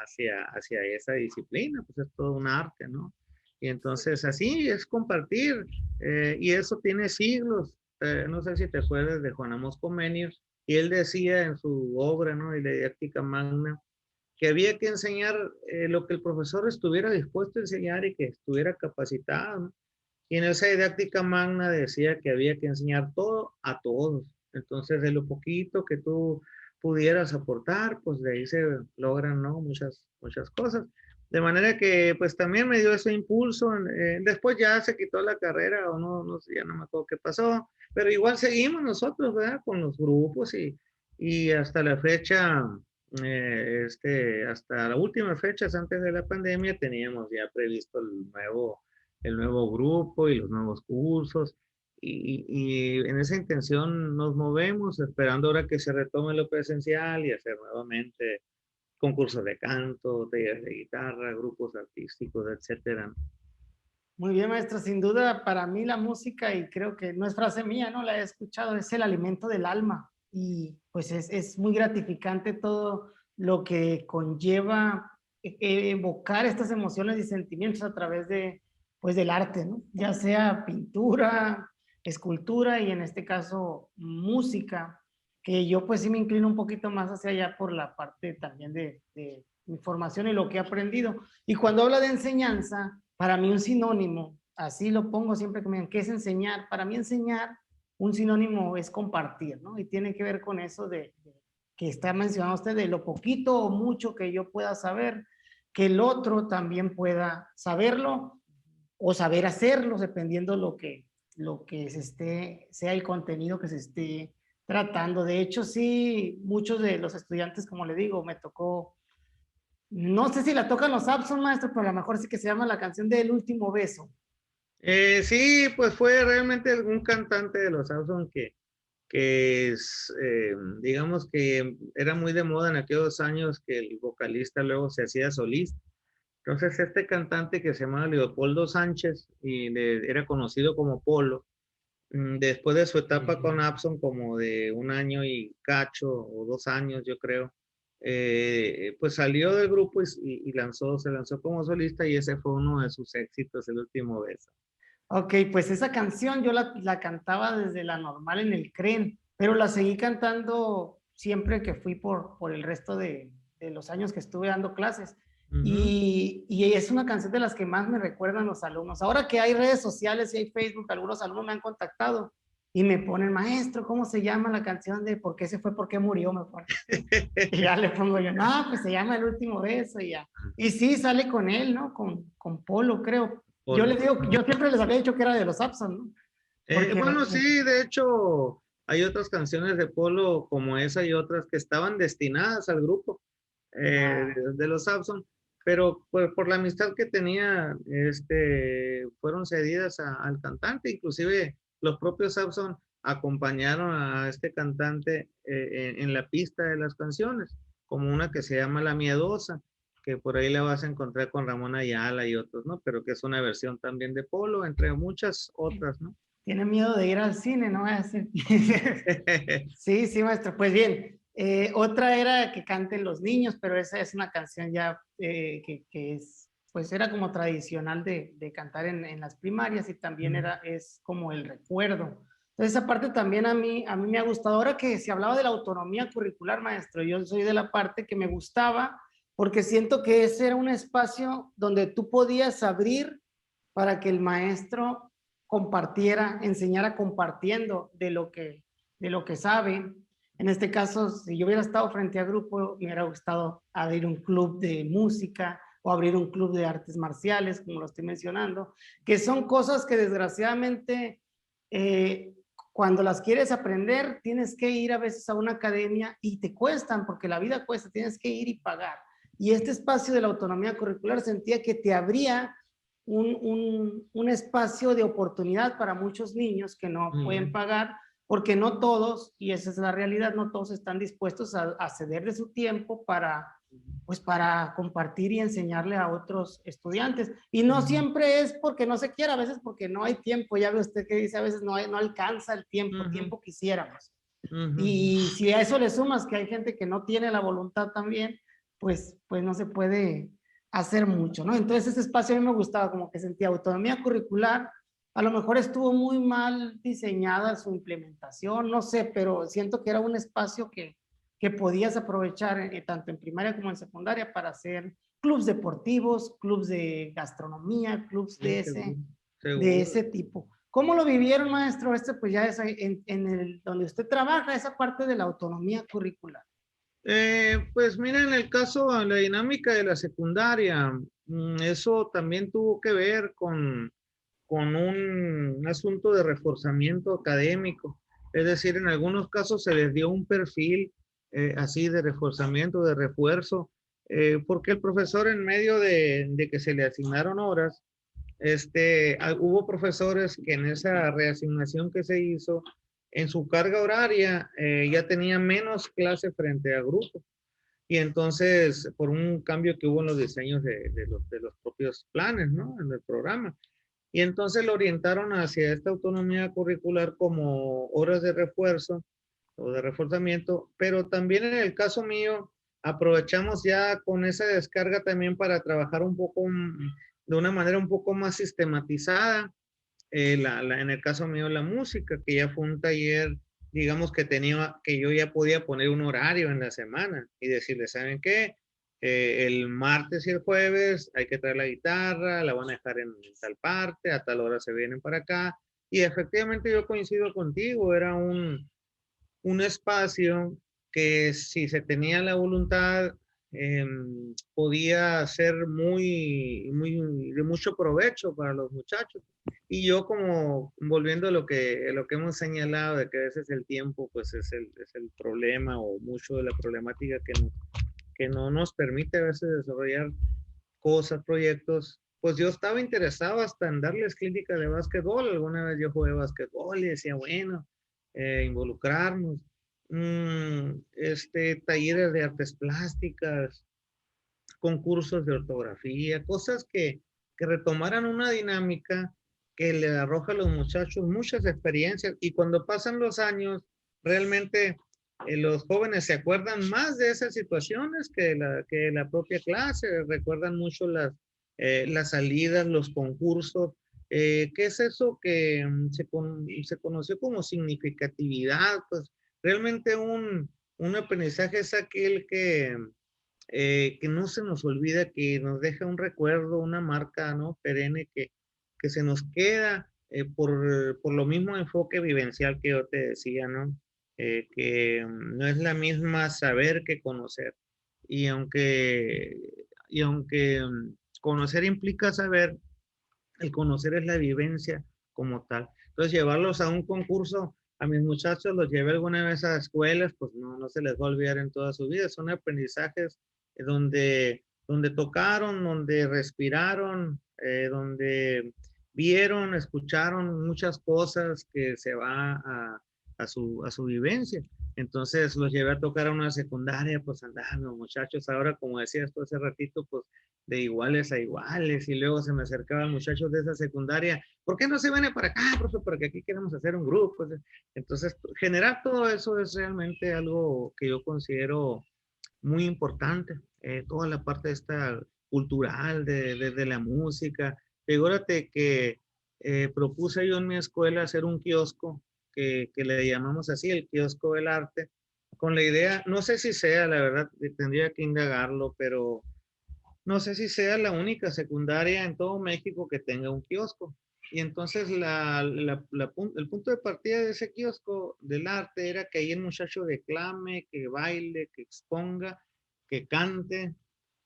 Hacia esa disciplina, pues es todo un arte, ¿no? Y entonces así es compartir, y eso tiene siglos. No sé si te acuerdas de Juan Amos Comenius, y él decía en su obra, ¿no? Y la didáctica magna, que había que enseñar lo que el profesor estuviera dispuesto a enseñar y que estuviera capacitado, ¿no? Y en esa didáctica magna decía que había que enseñar todo a todos. Entonces, de lo poquito que tú pudieras aportar, pues de ahí se logran, ¿no? Muchas cosas. De manera que, pues también me dio ese impulso. Después ya se quitó la carrera o no, no sé, ya no me acuerdo qué pasó, pero igual seguimos nosotros, ¿verdad? Con los grupos y hasta la fecha, hasta las últimas fechas antes de la pandemia teníamos ya previsto el nuevo grupo y los nuevos cursos. Y en esa intención nos movemos, esperando ahora que se retome lo presencial y hacer nuevamente concursos de canto, talleres de guitarra, grupos artísticos, etcétera. Muy bien, maestro. Sin duda, para mí la música, y creo que no es frase mía, no la he escuchado, es el alimento del alma. Y pues es muy gratificante todo lo que conlleva evocar estas emociones y sentimientos a través de, pues, del arte, ¿no? Ya sea pintura, escultura y en este caso música, que yo pues sí me inclino un poquito más hacia allá por la parte también de información y lo que he aprendido. Y cuando habla de enseñanza, para mí un sinónimo, así lo pongo siempre que me digan, ¿qué es enseñar? Para mí enseñar, un sinónimo es compartir, ¿no? Y tiene que ver con eso de que está mencionando usted, de lo poquito o mucho que yo pueda saber, que el otro también pueda saberlo o saber hacerlo, dependiendo lo que sea el contenido que se esté tratando. De hecho, sí, muchos de los estudiantes, como le digo, me tocó, no sé si la tocan los Abson, maestro, pero a lo mejor sí que se llama la canción del último beso. Sí, pues fue realmente un cantante de los Samson que es, digamos que era muy de moda en aquellos años que el vocalista luego se hacía solista. Entonces este cantante que se llama Leopoldo Sánchez y era conocido como Polo, después de su etapa con Abson como de un año y cacho o 2 años yo creo, pues salió del grupo se lanzó como solista y ese fue uno de sus éxitos, El último beso. Ok, pues esa canción yo la cantaba desde la normal en el CREN, pero la seguí cantando siempre que fui por el resto de los años que estuve dando clases. Ujú. Y es una canción de las que más me recuerdan los alumnos. Ahora que hay redes sociales y hay Facebook, algunos alumnos me han contactado y me ponen, maestro, ¿cómo se llama la canción de por qué se fue, por qué murió? Me ponen. Y ya le pongo yo, no, pues se llama El último beso y ya. Y sí, sale con él, ¿no? Con Polo, creo. Yo Polo. les digo, yo siempre les había dicho que era de los Abson, ¿no? Porque Bueno, sí, de hecho, hay otras canciones de Polo como esa y otras que estaban destinadas al grupo de los Samson, pero por la amistad que tenía, fueron cedidas al cantante, inclusive los propios Samson acompañaron a este cantante en la pista de las canciones, como una que se llama La Miedosa, que por ahí la vas a encontrar con Ramón Ayala y otros, ¿no? Pero que es una versión también de Polo, entre muchas otras, ¿no? tiene miedo de ir al cine, ¿no? Sí, sí, maestro. Pues bien, otra era que canten los niños, pero esa es una canción ya que es, pues era como tradicional de cantar en las primarias y también es como el recuerdo. Entonces, esa parte también a mí me ha gustado. Ahora que se hablaba de la autonomía curricular, maestro, yo soy de la parte que me gustaba porque siento que ese era un espacio donde tú podías abrir para que el maestro compartiera, enseñara compartiendo de lo que sabe. En este caso, si yo hubiera estado frente a grupo, me hubiera gustado abrir un club de música o abrir un club de artes marciales, como lo estoy mencionando, que son cosas que desgraciadamente cuando las quieres aprender, tienes que ir a veces a una academia y te cuestan, porque la vida cuesta, tienes que ir y pagar. Y este espacio de la autonomía curricular sentía que te abría un espacio de oportunidad para muchos niños que no pueden pagar, porque no todos, y esa es la realidad, no todos están dispuestos a ceder de su tiempo pues para compartir y enseñarle a otros estudiantes. Y no siempre es porque no se quiera, a veces porque no hay tiempo. Ya ve usted que dice, a veces no alcanza el tiempo quisiéramos. Y si a eso le sumas que hay gente que no tiene la voluntad también, pues no se puede hacer mucho, ¿no? Entonces ese espacio a mí me gustaba, como que sentía autonomía curricular. A lo mejor estuvo muy mal diseñada su implementación, no sé, pero siento que era un espacio que podías aprovechar tanto en primaria como en secundaria para hacer clubes deportivos, clubes de gastronomía, clubes Seguro, de seguro. ese tipo. ¿Cómo lo vivieron, maestro? Pues ya es en el, donde usted trabaja, esa parte de la autonomía curricular. Pues mira, en el caso de la dinámica de la secundaria, eso también tuvo que ver con un asunto de reforzamiento académico. Es decir, en algunos casos se les dio un perfil así de reforzamiento, de refuerzo, porque el profesor en medio de que se le asignaron horas, hubo profesores que en esa reasignación que se hizo, en su carga horaria, ya tenía menos clase frente a grupo. Y entonces, por un cambio que hubo en los diseños de los propios planes, ¿no? En el programa. Y entonces lo orientaron hacia esta autonomía curricular como horas de refuerzo o de reforzamiento, pero también en el caso mío aprovechamos ya con esa descarga también para trabajar un poco de una manera un poco más sistematizada. En el caso mío la música, que ya fue un taller, digamos que tenía, que yo ya podía poner un horario en la semana y decirle, ¿saben qué? El martes y el jueves hay que traer la guitarra, la van a dejar en tal parte, a tal hora se vienen para acá. Y efectivamente yo coincido contigo, era un espacio que si se tenía la voluntad podía ser muy de mucho provecho para los muchachos. Y yo como volviendo a lo que hemos señalado de que a veces el tiempo pues es el problema o mucho de la problemática que no nos permite a veces desarrollar cosas, proyectos, pues yo estaba interesado hasta en darles clínica de básquetbol. Alguna vez yo jugué básquetbol y decía, bueno, involucrarnos, talleres de artes plásticas, concursos de ortografía, cosas que retomaran una dinámica que le arroja a los muchachos muchas experiencias y cuando pasan los años, realmente los jóvenes se acuerdan más de esas situaciones que la propia clase, recuerdan mucho las salidas, los concursos. ¿Qué es eso que se conoció como significatividad? Pues realmente un aprendizaje es aquel que no se nos olvida, que nos deja un recuerdo, una marca, ¿no? Perenne que se nos queda por lo mismo enfoque vivencial que yo te decía, ¿no? Que no es la misma saber que conocer. Y aunque, y aunque conocer implica saber, el conocer es la vivencia como tal. Entonces, llevarlos a un concurso, a mis muchachos los llevé alguna vez a escuelas, pues no se les va a olvidar en toda su vida. Son aprendizajes donde tocaron, donde respiraron, donde vieron, escucharon muchas cosas que se va a su vivencia. Entonces los llevé a tocar a una secundaria, pues andaban los muchachos, ahora como decías tú hace ratito, pues de iguales a iguales, y luego se me acercaban muchachos de esa secundaria, ¿por qué no se viene para acá, profe? Porque aquí queremos hacer un grupo. Entonces, generar todo eso es realmente algo que yo considero muy importante, toda la parte esta cultural de la música. Figúrate que propuse yo en mi escuela hacer un kiosco que le llamamos así, el kiosco del arte, con la idea, no sé si sea, la verdad, tendría que indagarlo, pero no sé si sea la única secundaria en todo México que tenga un kiosco. Y entonces el punto de partida de ese kiosco del arte era que ahí el muchacho declame, que baile, que exponga, que cante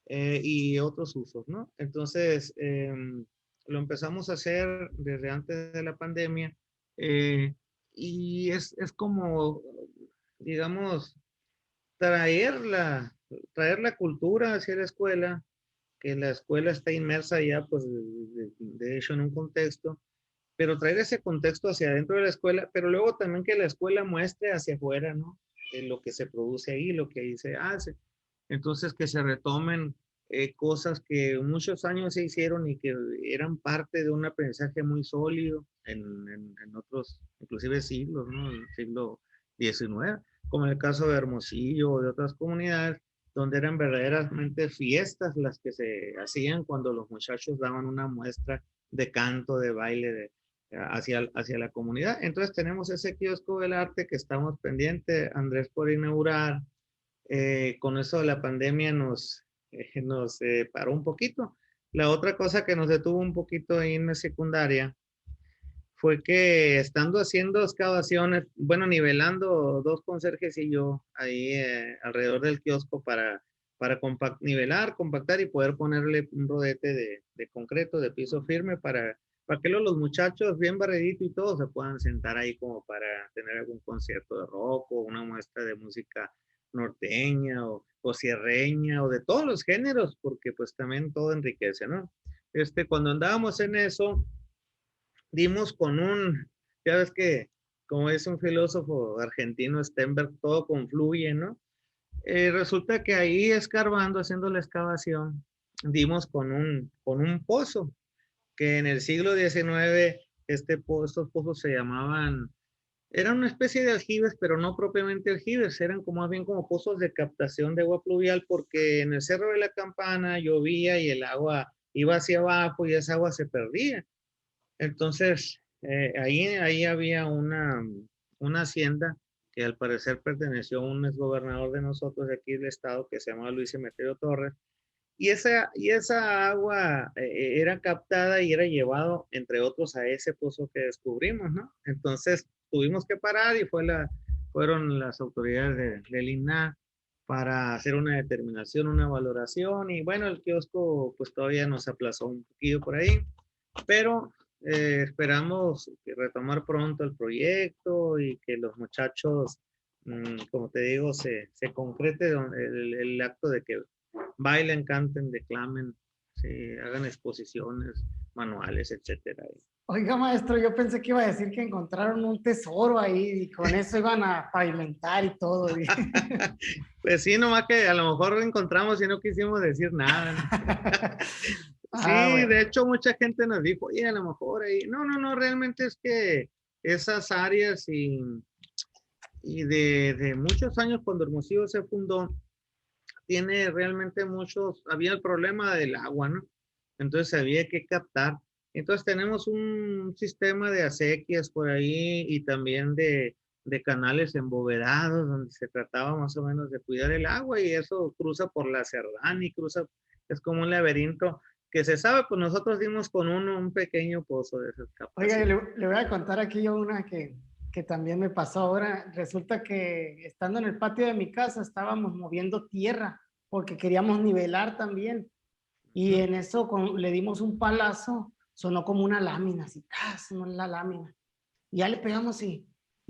y otros usos, ¿no? Entonces lo empezamos a hacer desde antes de la pandemia eh, y es como, digamos, traer la, traer la cultura hacia la escuela, que la escuela está inmersa ya, pues, de hecho, en un contexto, pero traer ese contexto hacia adentro de la escuela, pero luego también que la escuela muestre hacia afuera, ¿no? Lo que se produce ahí, lo que ahí se hace. Entonces, que se retomen cosas que muchos años se hicieron y que eran parte de un aprendizaje muy sólido en otros, inclusive siglos, ¿no? En el siglo XIX, como en el caso de Hermosillo o de otras comunidades, donde eran verdaderamente fiestas las que se hacían cuando los muchachos daban una muestra de canto, de baile, hacia la comunidad. Entonces tenemos ese kiosco del arte que estamos pendientes, Andrés, por inaugurar. Con eso de la pandemia nos paró un poquito. La otra cosa que nos detuvo un poquito ahí en la secundaria fue que estando haciendo excavaciones, bueno, nivelando dos conserjes y yo ahí alrededor del kiosco para nivelar, compactar y poder ponerle un rodete de concreto, de piso firme para que los muchachos bien barredito y todo se puedan sentar ahí como para tener algún concierto de rock o una muestra de música norteña o sierreña o de todos los géneros, porque pues también todo enriquece, ¿no? Cuando andábamos en eso, dimos con ya ves que como es un filósofo argentino, Stenberg, todo confluye, ¿no? Resulta que ahí escarbando, haciendo la excavación, dimos con un pozo, que en el siglo XIX estos pozos se llamaban, eran una especie de aljibes, pero no propiamente aljibes, eran como más bien como pozos de captación de agua pluvial, porque en el Cerro de la Campana llovía y el agua iba hacia abajo y esa agua se perdía. Entonces, ahí había una hacienda que al parecer perteneció a un exgobernador de nosotros de aquí del estado que se llamaba Luis Emeterio Torres. Y esa agua era captada y era llevado, entre otros, a ese pozo que descubrimos, ¿no? Entonces, tuvimos que parar y fueron las autoridades del INAH para hacer una determinación, una valoración. Y bueno, el kiosco pues todavía nos aplazó un poquillo por ahí, pero esperamos retomar pronto el proyecto y que los muchachos, como te digo, se concrete el acto de que bailen, canten, declamen, sí, hagan exposiciones, manuales, etcétera. Oiga, maestro, yo pensé que iba a decir que encontraron un tesoro ahí y con eso iban a pavimentar y todo. Pues sí, nomás que a lo mejor encontramos y no quisimos decir nada, ¿no? Ah, Sí, bueno. de hecho mucha gente nos dijo, oye, a lo mejor ahí. No, no, no, realmente es que esas áreas y de muchos años cuando Hermosillo se fundó, tiene realmente había el problema del agua, ¿no? Entonces había que captar. Entonces tenemos un sistema de acequias por ahí y también de canales embovedados donde se trataba más o menos de cuidar el agua y eso cruza por la Cerdán y cruza, es como un laberinto que se sabe, pues nosotros dimos con un pequeño pozo de esas Oiga, capacidades. le voy a contar aquí yo una que también me pasó ahora. Resulta que estando en el patio de mi casa estábamos moviendo tierra porque queríamos nivelar también. Y en eso le dimos un palazo, sonó como una lámina, así, sonó la lámina. Y ya le pegamos y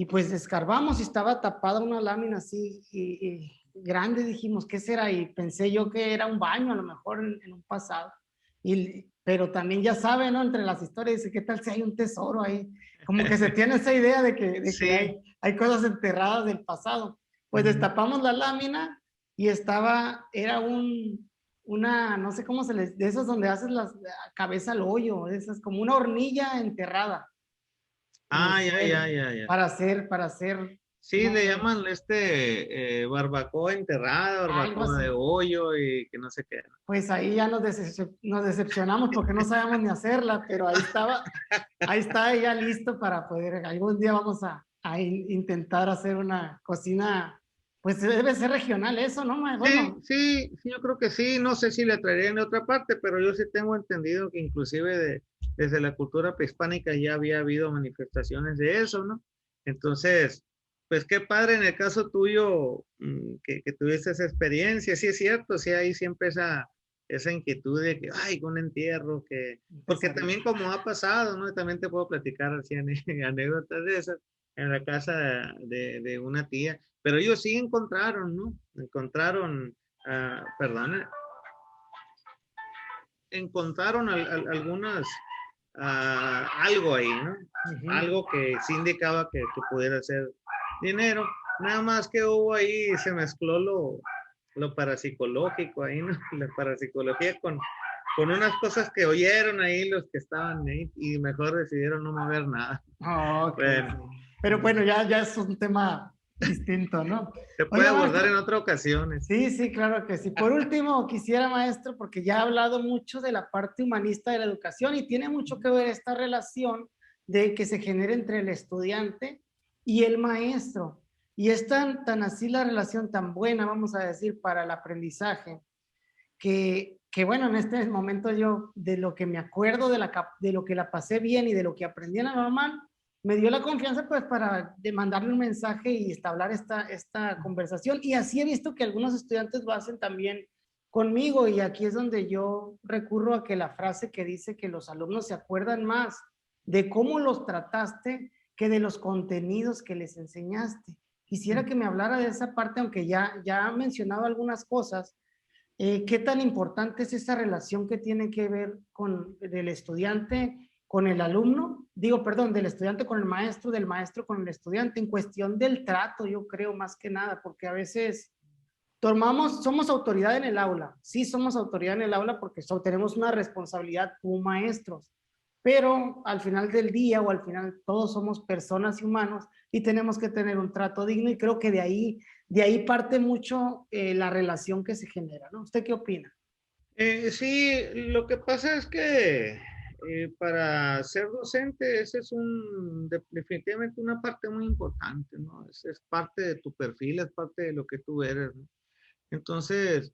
pues escarbamos y estaba tapada una lámina así y grande. Dijimos, ¿qué será? Y pensé yo que era un baño a lo mejor en un pasado. Pero también ya sabe, ¿no? Entre las historias dice, ¿qué tal si hay un tesoro ahí? Como que se tiene esa idea de que Sí. hay cosas enterradas del pasado. Pues destapamos la lámina y era no sé cómo se les, de esas donde haces la cabeza al hoyo, esas como una hornilla enterrada en el Ah, ya, suelo ya, ya, ya. para hacer, Sí, no le sé, llaman barbacoa enterrada, algo barbacoa de así. hoyo y que no sé qué. Pues ahí ya nos decepcionamos porque no sabíamos ni hacerla, pero ahí está ya listo para poder, algún día vamos a intentar hacer una cocina, pues debe ser regional eso, ¿no? Sí, Bueno, sí, sí, yo creo que sí. No sé si le traerían de otra parte, pero yo sí tengo entendido que inclusive desde la cultura prehispánica ya había habido manifestaciones de eso, ¿no? Entonces, pues qué padre en el caso tuyo que tuviste esa experiencia. Sí es cierto, sí hay siempre esa inquietud de que, ay, un entierro, porque empezaría. también como ha pasado, ¿no? También te puedo platicar así anécdotas de esas en la casa de una tía. Pero ellos sí encontraron, ¿no? Encontraron, perdona, encontraron algunas, algo ahí, ¿no? Ujú. Algo que sí indicaba que pudiera ser dinero. Nada más que hubo ahí, se mezcló lo parapsicológico ahí, ¿no? La parapsicología con unas cosas que oyeron ahí los que estaban ahí y mejor decidieron no mover nada. Ok, Bueno, sí. Pero bueno, ya es un tema distinto, ¿no? se puede Oiga, abordar en maestro, otras ocasiones. sí, sí, claro que sí. Por último, quisiera, maestro, porque ya ha hablado mucho de la parte humanista de la educación y tiene mucho que ver esta relación de que se genera entre el estudiante y el maestro. Y es tan así la relación tan buena, vamos a decir, para el aprendizaje, que bueno, en este momento yo, de lo que me acuerdo, de lo que la pasé bien y de lo que aprendí en la normal, me dio la confianza pues para mandarle un mensaje y establecer esta conversación. Y así he visto que algunos estudiantes lo hacen también conmigo y aquí es donde yo recurro a que la frase que dice que los alumnos se acuerdan más de cómo los trataste que de los contenidos que les enseñaste. Quisiera que me hablara de esa parte, aunque ya ha mencionado algunas cosas. ¿Qué tan importante es esa relación que tiene que ver del estudiante con el alumno? Digo, perdón, del estudiante con el maestro, del maestro con el estudiante, en cuestión del trato, yo creo más que nada, porque a veces somos autoridad en el aula, sí somos autoridad en el aula porque tenemos una responsabilidad como maestros, pero al final del día o al final todos somos personas y humanos y tenemos que tener un trato digno y creo que de ahí parte mucho la relación que se genera, ¿no? ¿Usted qué opina? Sí, lo que pasa es que para ser docente ese es definitivamente una parte muy importante, ¿no? Es parte de tu perfil, es parte de lo que tú eres, ¿no? Entonces,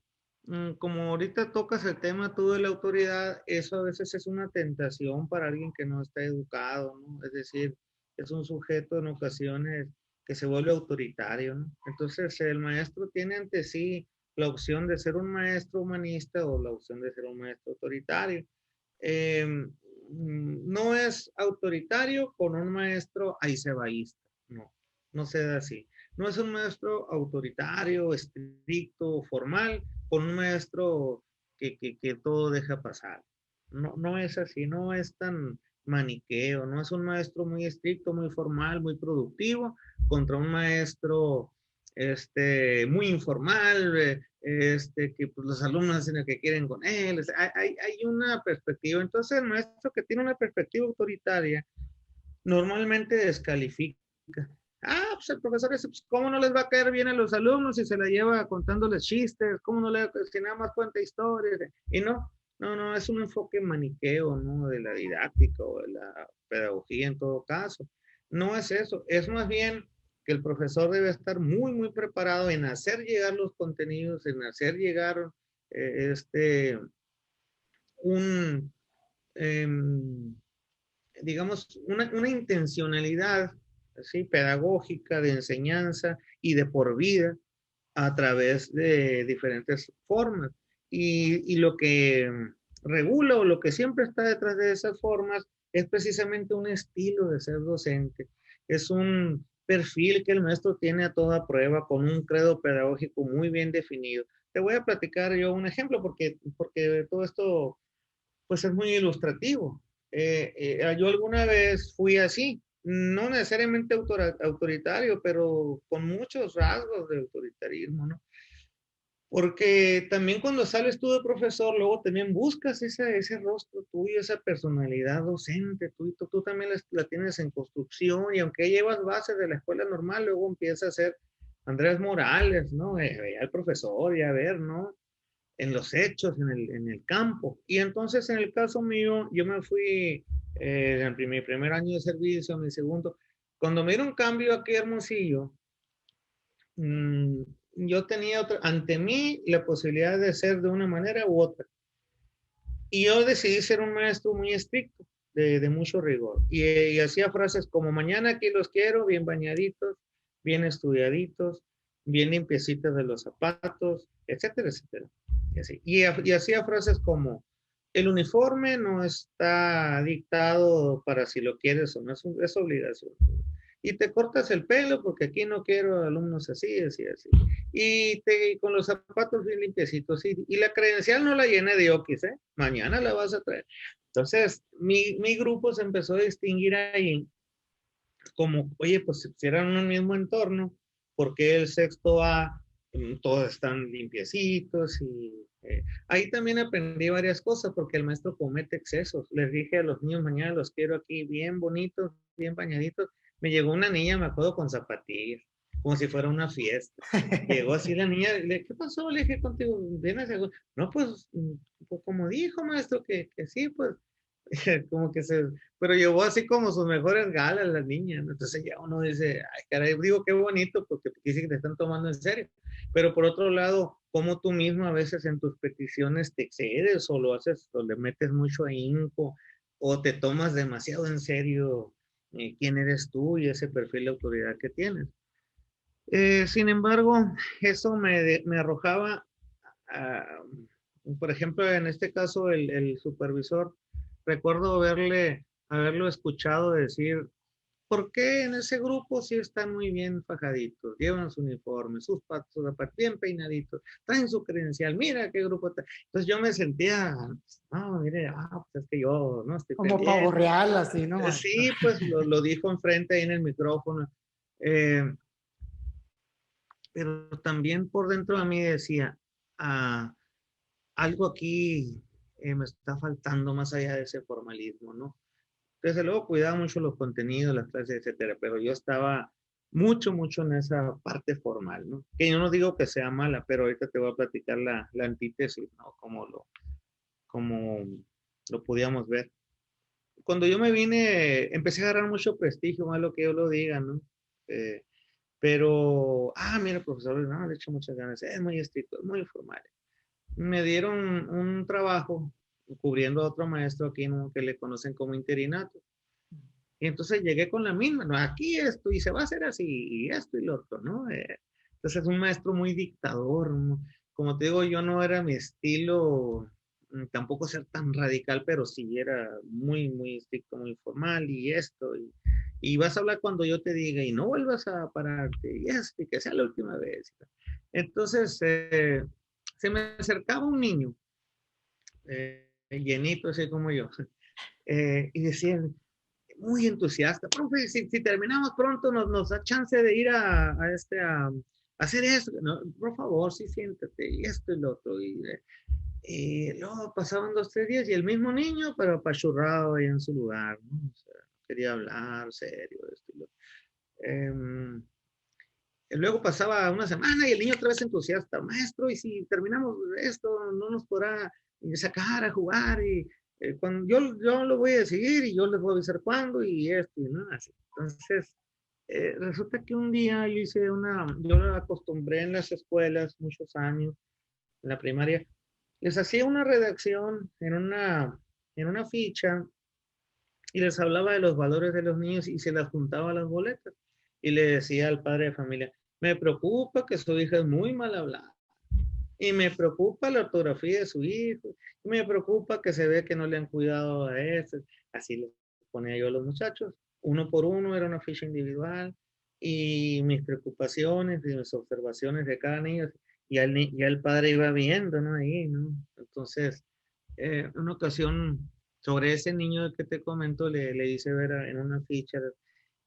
como ahorita tocas el tema tú de la autoridad, eso a veces es una tentación para alguien que no está educado, ¿no? Es decir, es un sujeto en ocasiones que se vuelve autoritario, ¿no? Entonces, el maestro tiene ante sí la opción de ser un maestro humanista o la opción de ser un maestro autoritario. No es autoritario con un maestro aisebaísta, no, no se da así. No es un maestro autoritario, estricto, formal, con un maestro que todo deja pasar. No, no es así, no es tan maniqueo, no es un maestro muy estricto, muy formal, muy productivo, contra un maestro muy informal, que pues, los alumnos hacen lo que quieren con él. O sea, hay una perspectiva. Entonces, el maestro que tiene una perspectiva autoritaria normalmente descalifica. Ah, pues el profesor dice, pues, ¿cómo no les va a caer bien a los alumnos si se la lleva contándoles chistes? ¿Cómo no le si nada más cuenta historias? Y no, es un enfoque maniqueo, ¿no? De la didáctica o de la pedagogía en todo caso. No es eso, es más bien que el profesor debe estar muy, muy preparado en hacer llegar los contenidos, en hacer llegar un, em, digamos, una intencionalidad, ¿sí? Pedagógica, de enseñanza y de por vida a través de diferentes formas. Y lo que regula o lo que siempre está detrás de esas formas es precisamente un estilo de ser docente. Es un perfil que el maestro tiene a toda prueba con un credo pedagógico muy bien definido. Te voy a platicar yo un ejemplo porque todo esto pues es muy ilustrativo. Yo alguna vez fui así, no necesariamente autoritario, pero con muchos rasgos de autoritarismo, ¿no? Porque también cuando sales tú de profesor, luego también buscas ese rostro tuyo, esa personalidad docente, tú también la tienes en construcción, y aunque llevas bases de la escuela normal, luego empieza a ser Andrés Morales, ¿no? El profesor, ya ver, ¿no? En los hechos, en el campo. Y entonces en el caso mío, yo me fui en mi primer año de servicio, mi segundo, cuando me dieron cambio aquí a Hermosillo, mmm, yo tenía ante mí la posibilidad de ser de una manera u otra. Y yo decidí ser un maestro muy estricto, de mucho rigor. Y hacía frases como: mañana aquí los quiero, bien bañaditos, bien estudiaditos, bien limpiecitos de los zapatos, etcétera, etcétera. Y, así. Y hacía frases como: el uniforme no está dictado para si lo quieres o no, es obligación. Y te cortas el pelo porque aquí no quiero alumnos así, así, así. Y con los zapatos bien limpiecitos. Y la credencial no la llené de okis, ¿eh? Mañana la vas a traer. Entonces, mi grupo se empezó a distinguir ahí como, oye, pues si eran un mismo entorno, ¿por qué el sexto A todos están limpiecitos? Ahí también aprendí varias cosas porque el maestro comete excesos. Les dije a los niños: mañana los quiero aquí bien bonitos, bien bañaditos. Me llegó una niña, me acuerdo, con zapatillas, como si fuera una fiesta. Llegó así la niña, ¿qué pasó? Le dije: contigo, ¿vienes? No, pues como dijo maestro que sí, pues como que pero llevó así como sus mejores galas la niña, ¿no? Entonces ya uno dice: ay, caray, digo, qué bonito, porque dice que te están tomando en serio. Pero por otro lado, como tú mismo a veces en tus peticiones te excedes o lo haces o le metes mucho ahínco o te tomas demasiado en serio quién eres tú y ese perfil de autoridad que tienes. Sin embargo, eso me arrojaba, por ejemplo, en este caso, el supervisor, recuerdo haberlo escuchado decir: ¿por qué en ese grupo sí están muy bien fajaditos? Llevan su uniforme, sus patos bien peinaditos, traen su credencial, mira qué grupo está. Entonces yo me sentía: no, mire, pues es que yo no estoy Como pavo pendiente. real, así, ¿no, maestro? Sí, pues lo dijo enfrente ahí en el micrófono. Eh, pero también por dentro de mí decía: ah, algo aquí me está faltando más allá de ese formalismo, ¿no? Desde luego cuidaba mucho los contenidos, las clases, etcétera, pero yo estaba mucho, mucho en esa parte formal, ¿no? Que yo no digo que sea mala, pero ahorita te voy a platicar la antítesis, ¿no? Como lo podíamos ver. Cuando yo me vine, empecé a agarrar mucho prestigio, más lo que yo lo diga, ¿no? Eh, pero, mira, profesor, no, le echo muchas ganas, es muy estricto, es muy formal. Me dieron un trabajo cubriendo a otro maestro aquí, ¿no? Que le conocen como interinato. Y entonces llegué con la misma: no, aquí esto, y se va a hacer así, y esto y lo otro, ¿no? Entonces es un maestro muy dictador, ¿no? Como te digo, yo no era mi estilo, tampoco ser tan radical, pero sí era muy, muy estricto, muy formal, y esto, y vas a hablar cuando yo te diga, y no vuelvas a pararte, y esto, y que sea la última vez. Entonces, se me acercaba un niño, llenito, así como yo, y decía, muy entusiasta: profe, si terminamos pronto, nos da chance de ir a hacer esto, ¿no? Por favor, sí, siéntate, y esto y lo otro. Y luego pasaban 2, 3 días y el mismo niño, pero apachurrado ahí en su lugar, ¿no? O sea, quería hablar serio, esto y lo otro. Luego pasaba una semana y el niño otra vez entusiasta: maestro, y si terminamos esto, no nos podrá sacar a jugar, y cuando yo lo voy a decidir y yo les voy a avisar cuándo, y esto y nada así. Entonces, Resulta que un día yo lo acostumbré en las escuelas muchos años, en la primaria, les hacía una redacción en una ficha y les hablaba de los valores de los niños y se las juntaba a las boletas. Y le decía al padre de familia, me preocupa que su hija es muy mal hablada. Y me preocupa la ortografía de su hijo. Y me preocupa que se ve que no le han cuidado a este. Así les ponía yo a los muchachos. Uno por uno era una ficha individual. Y mis preocupaciones y mis observaciones de cada niño. Ya el padre iba viendo, ¿no? Ahí, ¿no? Entonces, una ocasión sobre ese niño que te comento, le hice ver en una ficha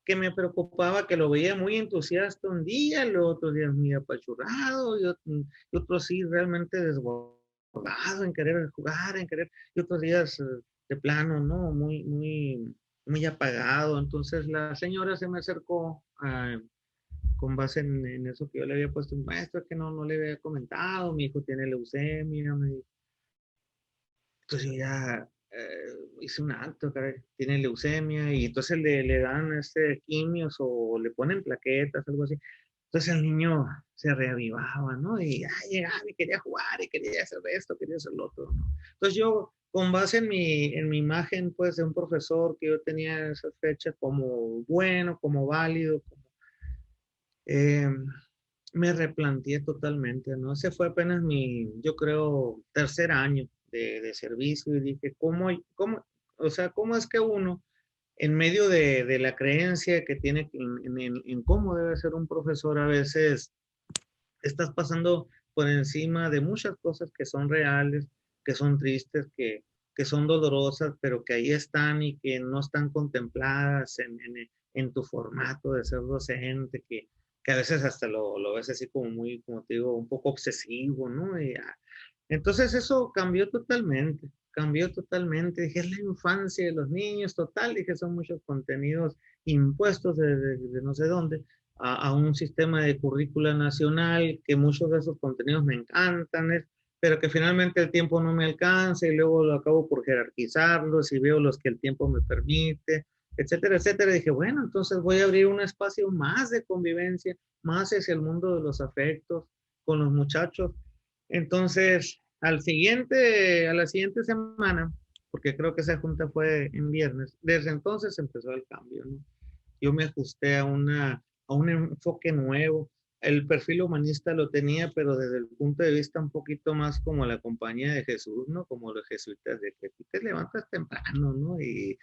que me preocupaba, que lo veía muy entusiasta un día, los otros días muy apachurrado, y otros sí realmente desbordado en querer jugar, en querer, y otros días de plano, ¿no? Muy apagado. Entonces la señora se me acercó con base en eso que yo le había puesto un maestro que no le había comentado, mi hijo tiene leucemia, entonces yo ya hice un acto, caray, tiene leucemia y entonces le dan quimios o le ponen plaquetas, algo así. Entonces el niño se reavivaba, ¿no? Y llegaba y quería jugar y quería hacer esto, quería hacer lo otro, ¿no? Entonces yo, con base en mi imagen, pues, de un profesor que yo tenía en esa fecha como bueno, como válido, eh, me replanteé totalmente, ¿no? Ese fue apenas yo creo, tercer año de servicio y dije, o sea, cómo es que uno, en medio de la creencia que tiene en cómo debe ser un profesor, a veces estás pasando por encima de muchas cosas que son reales, que son tristes, que son dolorosas, pero que ahí están y que no están contempladas en tu formato de ser docente, que a veces hasta lo ves así como muy, como te digo, un poco obsesivo, ¿no? Entonces eso cambió totalmente. Dije, es la infancia de los niños, total, dije, son muchos contenidos impuestos de no sé dónde a un sistema de currícula nacional, que muchos de esos contenidos me encantan, pero que finalmente el tiempo no me alcanza y luego lo acabo por jerarquizarlos y veo los que el tiempo me permite, etcétera, etcétera. Dije, bueno, entonces voy a abrir un espacio más de convivencia, más hacia el mundo de los afectos con los muchachos. Entonces, a la siguiente semana, porque creo que esa junta fue en viernes, desde entonces empezó el cambio, ¿no? Yo me ajusté a un enfoque nuevo. El perfil humanista lo tenía, pero desde el punto de vista un poquito más como la compañía de Jesús, ¿no? Como los jesuitas, de que tú te levantas temprano, ¿no? Y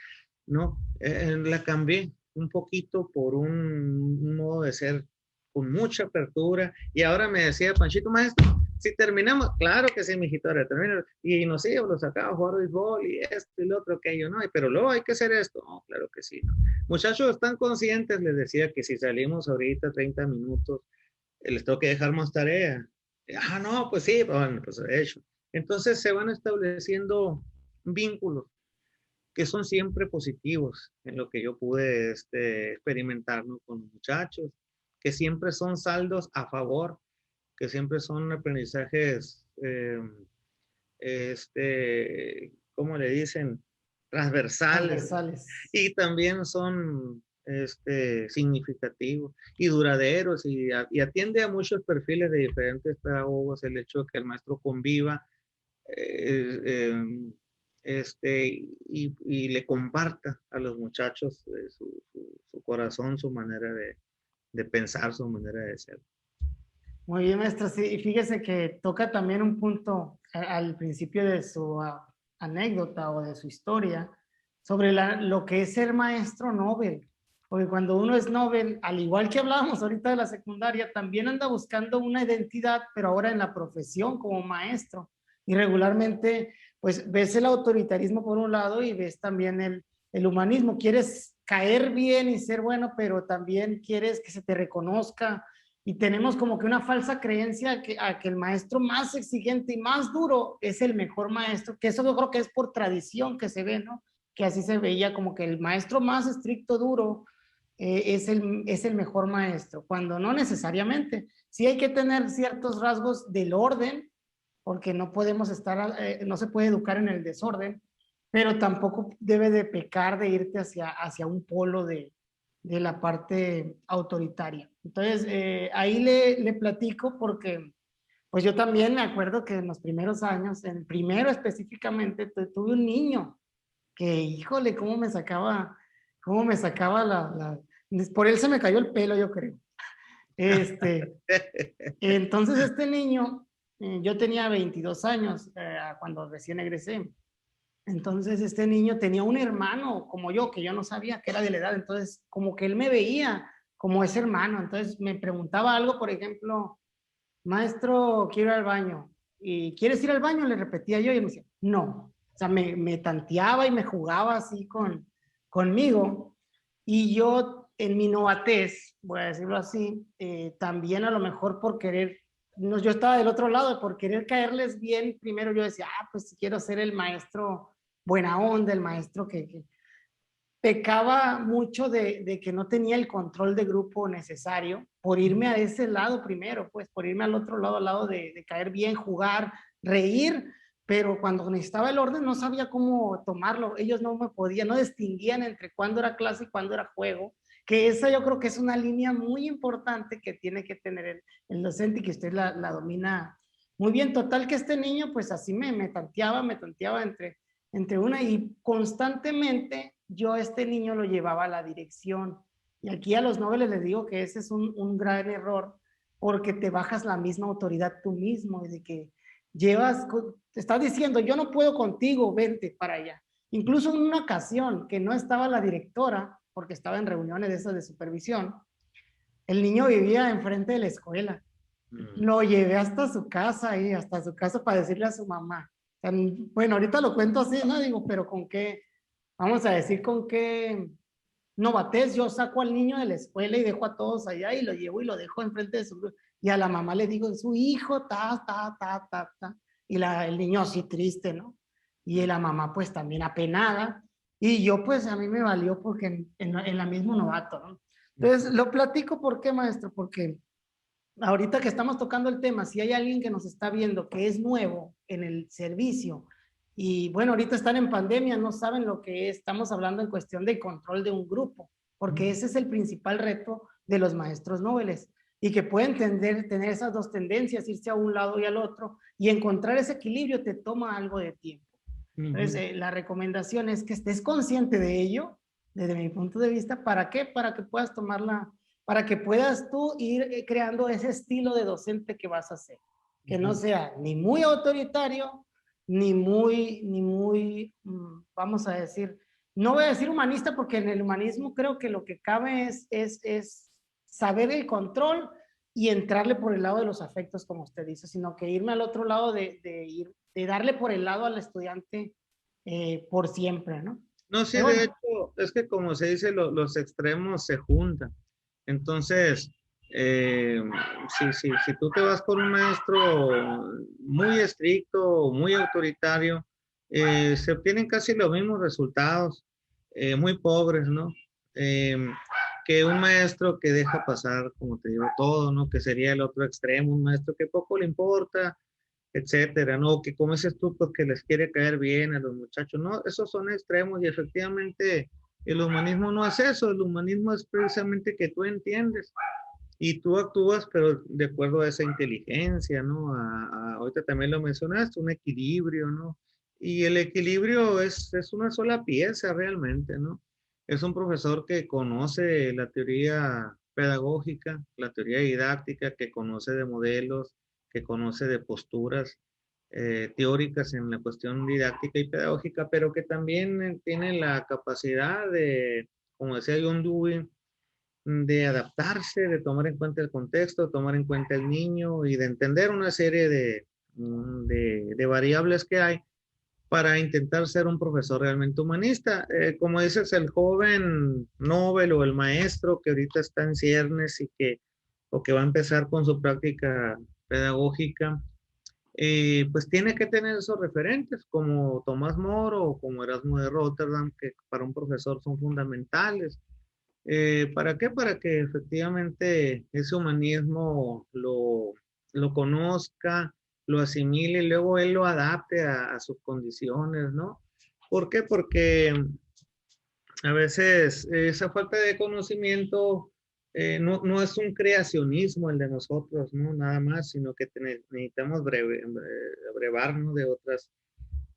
no, la cambié un poquito por un modo de ser con mucha apertura. Y ahora me decía Panchito, maestro, si terminamos, claro que sí, mijito, ahora termina. Y nos íbamos, sacaba a jugar béisbol y esto y lo otro, aquello, ¿no? Pero luego hay que hacer esto. No, claro que sí, ¿no? Muchachos, ¿están conscientes? Les decía que si salimos ahorita 30 minutos, les tengo que dejar más tarea. No, pues sí, bueno, pues de hecho. Entonces se van estableciendo vínculos que son siempre positivos en lo que yo pude experimentar, ¿no? Con los muchachos, que siempre son saldos a favor, que siempre son aprendizajes, ¿cómo le dicen? Transversales, ¿no? Transversales. Y también son significativos y duraderos y atiende a muchos perfiles de diferentes pedagogos el hecho de que el maestro conviva eh, eh, y le comparta a los muchachos su corazón, su manera de pensar, su manera de ser. Muy bien, maestro. Sí, y fíjese que toca también un punto al principio de su anécdota o de su historia sobre lo que es ser maestro Nobel. Porque cuando uno es Nobel, al igual que hablábamos ahorita de la secundaria, también anda buscando una identidad, pero ahora en la profesión como maestro. Y regularmente, pues ves el autoritarismo por un lado y ves también el humanismo. Quieres caer bien y ser bueno, pero también quieres que se te reconozca y tenemos como que una falsa creencia a que el maestro más exigente y más duro es el mejor maestro, que eso yo creo que es por tradición que se ve, ¿no? Que así se veía como que el maestro más estricto, duro, es el mejor maestro, cuando no necesariamente. Sí hay que tener ciertos rasgos del orden, porque no podemos estar, no se puede educar en el desorden, pero tampoco debe de pecar de irte hacia un polo de la parte autoritaria. Entonces, ahí le platico porque, pues yo también me acuerdo que en los primeros años, en primero específicamente, tuve un niño que, híjole, cómo me sacaba por él se me cayó el pelo, yo creo. Entonces este niño, yo tenía 22 años cuando recién egresé. Entonces este niño tenía un hermano como yo, que yo no sabía que era de la edad. Entonces como que él me veía como ese hermano. Entonces me preguntaba algo, por ejemplo, maestro, quiero ir al baño. ¿Y quieres ir al baño? Le repetía yo y él me decía, no. O sea, me tanteaba y me jugaba así conmigo. Y yo, en mi novatez, voy a decirlo así, también a lo mejor por querer, no, yo estaba del otro lado, por querer caerles bien, primero yo decía, pues quiero ser el maestro buena onda, el maestro que pecaba mucho de que no tenía el control de grupo necesario por irme a ese lado primero, pues por irme al otro lado, al lado de caer bien, jugar, reír, pero cuando necesitaba el orden no sabía cómo tomarlo. Ellos no me podían, no distinguían entre cuándo era clase y cuándo era juego, que esa yo creo que es una línea muy importante que tiene que tener el docente y que usted la domina muy bien. Total que este niño pues así me tanteaba entre una y constantemente yo a este niño lo llevaba a la dirección. Y aquí a los nobles les digo que ese es un gran error porque te bajas la misma autoridad tú mismo y de que te estás diciendo, yo no puedo contigo, vente para allá. Incluso en una ocasión que no estaba la directora, porque estaba en reuniones de esas de supervisión, el niño vivía enfrente de la escuela. Lo llevé hasta su casa y hasta su casa para decirle a su mamá. O sea, bueno, ahorita lo cuento así, ¿no? Digo, pero con qué, vamos a decir con qué novatez yo saco al niño de la escuela y dejo a todos allá y lo llevo y lo dejo enfrente de su grupo. Y a la mamá le digo, su hijo, ta. Y el niño así triste, ¿no? Y la mamá pues también apenada. Y yo pues a mí me valió porque en la mismo novato, ¿no? Entonces, lo platico, ¿por qué, maestro? Porque ahorita que estamos tocando el tema, si hay alguien que nos está viendo que es nuevo en el servicio y bueno, ahorita están en pandemia, no saben lo que es, estamos hablando en cuestión de control de un grupo, porque ese es el principal reto de los maestros nobles y que pueden tener esas dos tendencias, irse a un lado y al otro y encontrar ese equilibrio te toma algo de tiempo. Entonces, la recomendación es que estés consciente de ello, desde mi punto de vista. ¿Para qué? Para que puedas tomarla, para que puedas tú ir creando ese estilo de docente que vas a hacer. Que no sea ni muy autoritario, ni muy, vamos a decir, no voy a decir humanista porque en el humanismo creo que lo que cabe es saber el control y entrarle por el lado de los afectos, como usted dice, sino que irme al otro lado de darle por el lado al estudiante por siempre, ¿no? No, sí, Pero de bueno, hecho, es que como se dice, los extremos se juntan. Entonces, eh, si tú te vas con un maestro muy estricto, muy autoritario, se obtienen casi los mismos resultados, muy pobres, ¿no? Eh, que un maestro que deja pasar, como te digo, todo, ¿no? Que sería el otro extremo, un maestro que poco le importa, etcétera, ¿no? Que como dices tú, pues que les quiere caer bien a los muchachos, ¿no? Esos son extremos y efectivamente el humanismo no es eso, el humanismo es precisamente que tú entiendes y tú actúas, pero de acuerdo a esa inteligencia, ¿no? Ahorita también lo mencionaste, un equilibrio, ¿no? Y el equilibrio es una sola pieza realmente, ¿no? Es un profesor que conoce la teoría pedagógica, la teoría didáctica, que conoce de modelos, que conoce de posturas teóricas en la cuestión didáctica y pedagógica, pero que también tiene la capacidad de, como decía John Dewey, de adaptarse, de tomar en cuenta el contexto, de tomar en cuenta el niño y de entender una serie de variables que hay para intentar ser un profesor realmente humanista. Como dices, el joven Nobel o el maestro que ahorita está en ciernes o que va a empezar con su práctica pedagógica, pues tiene que tener esos referentes como Tomás Moro o como Erasmo de Rotterdam, que para un profesor son fundamentales. ¿Para qué? Para que efectivamente ese humanismo lo conozca, lo asimile y luego él lo adapte a sus condiciones, ¿no? ¿Por qué? Porque A veces esa falta de conocimiento no es un creacionismo el de nosotros, ¿no? Nada más, sino que necesitamos brevarnos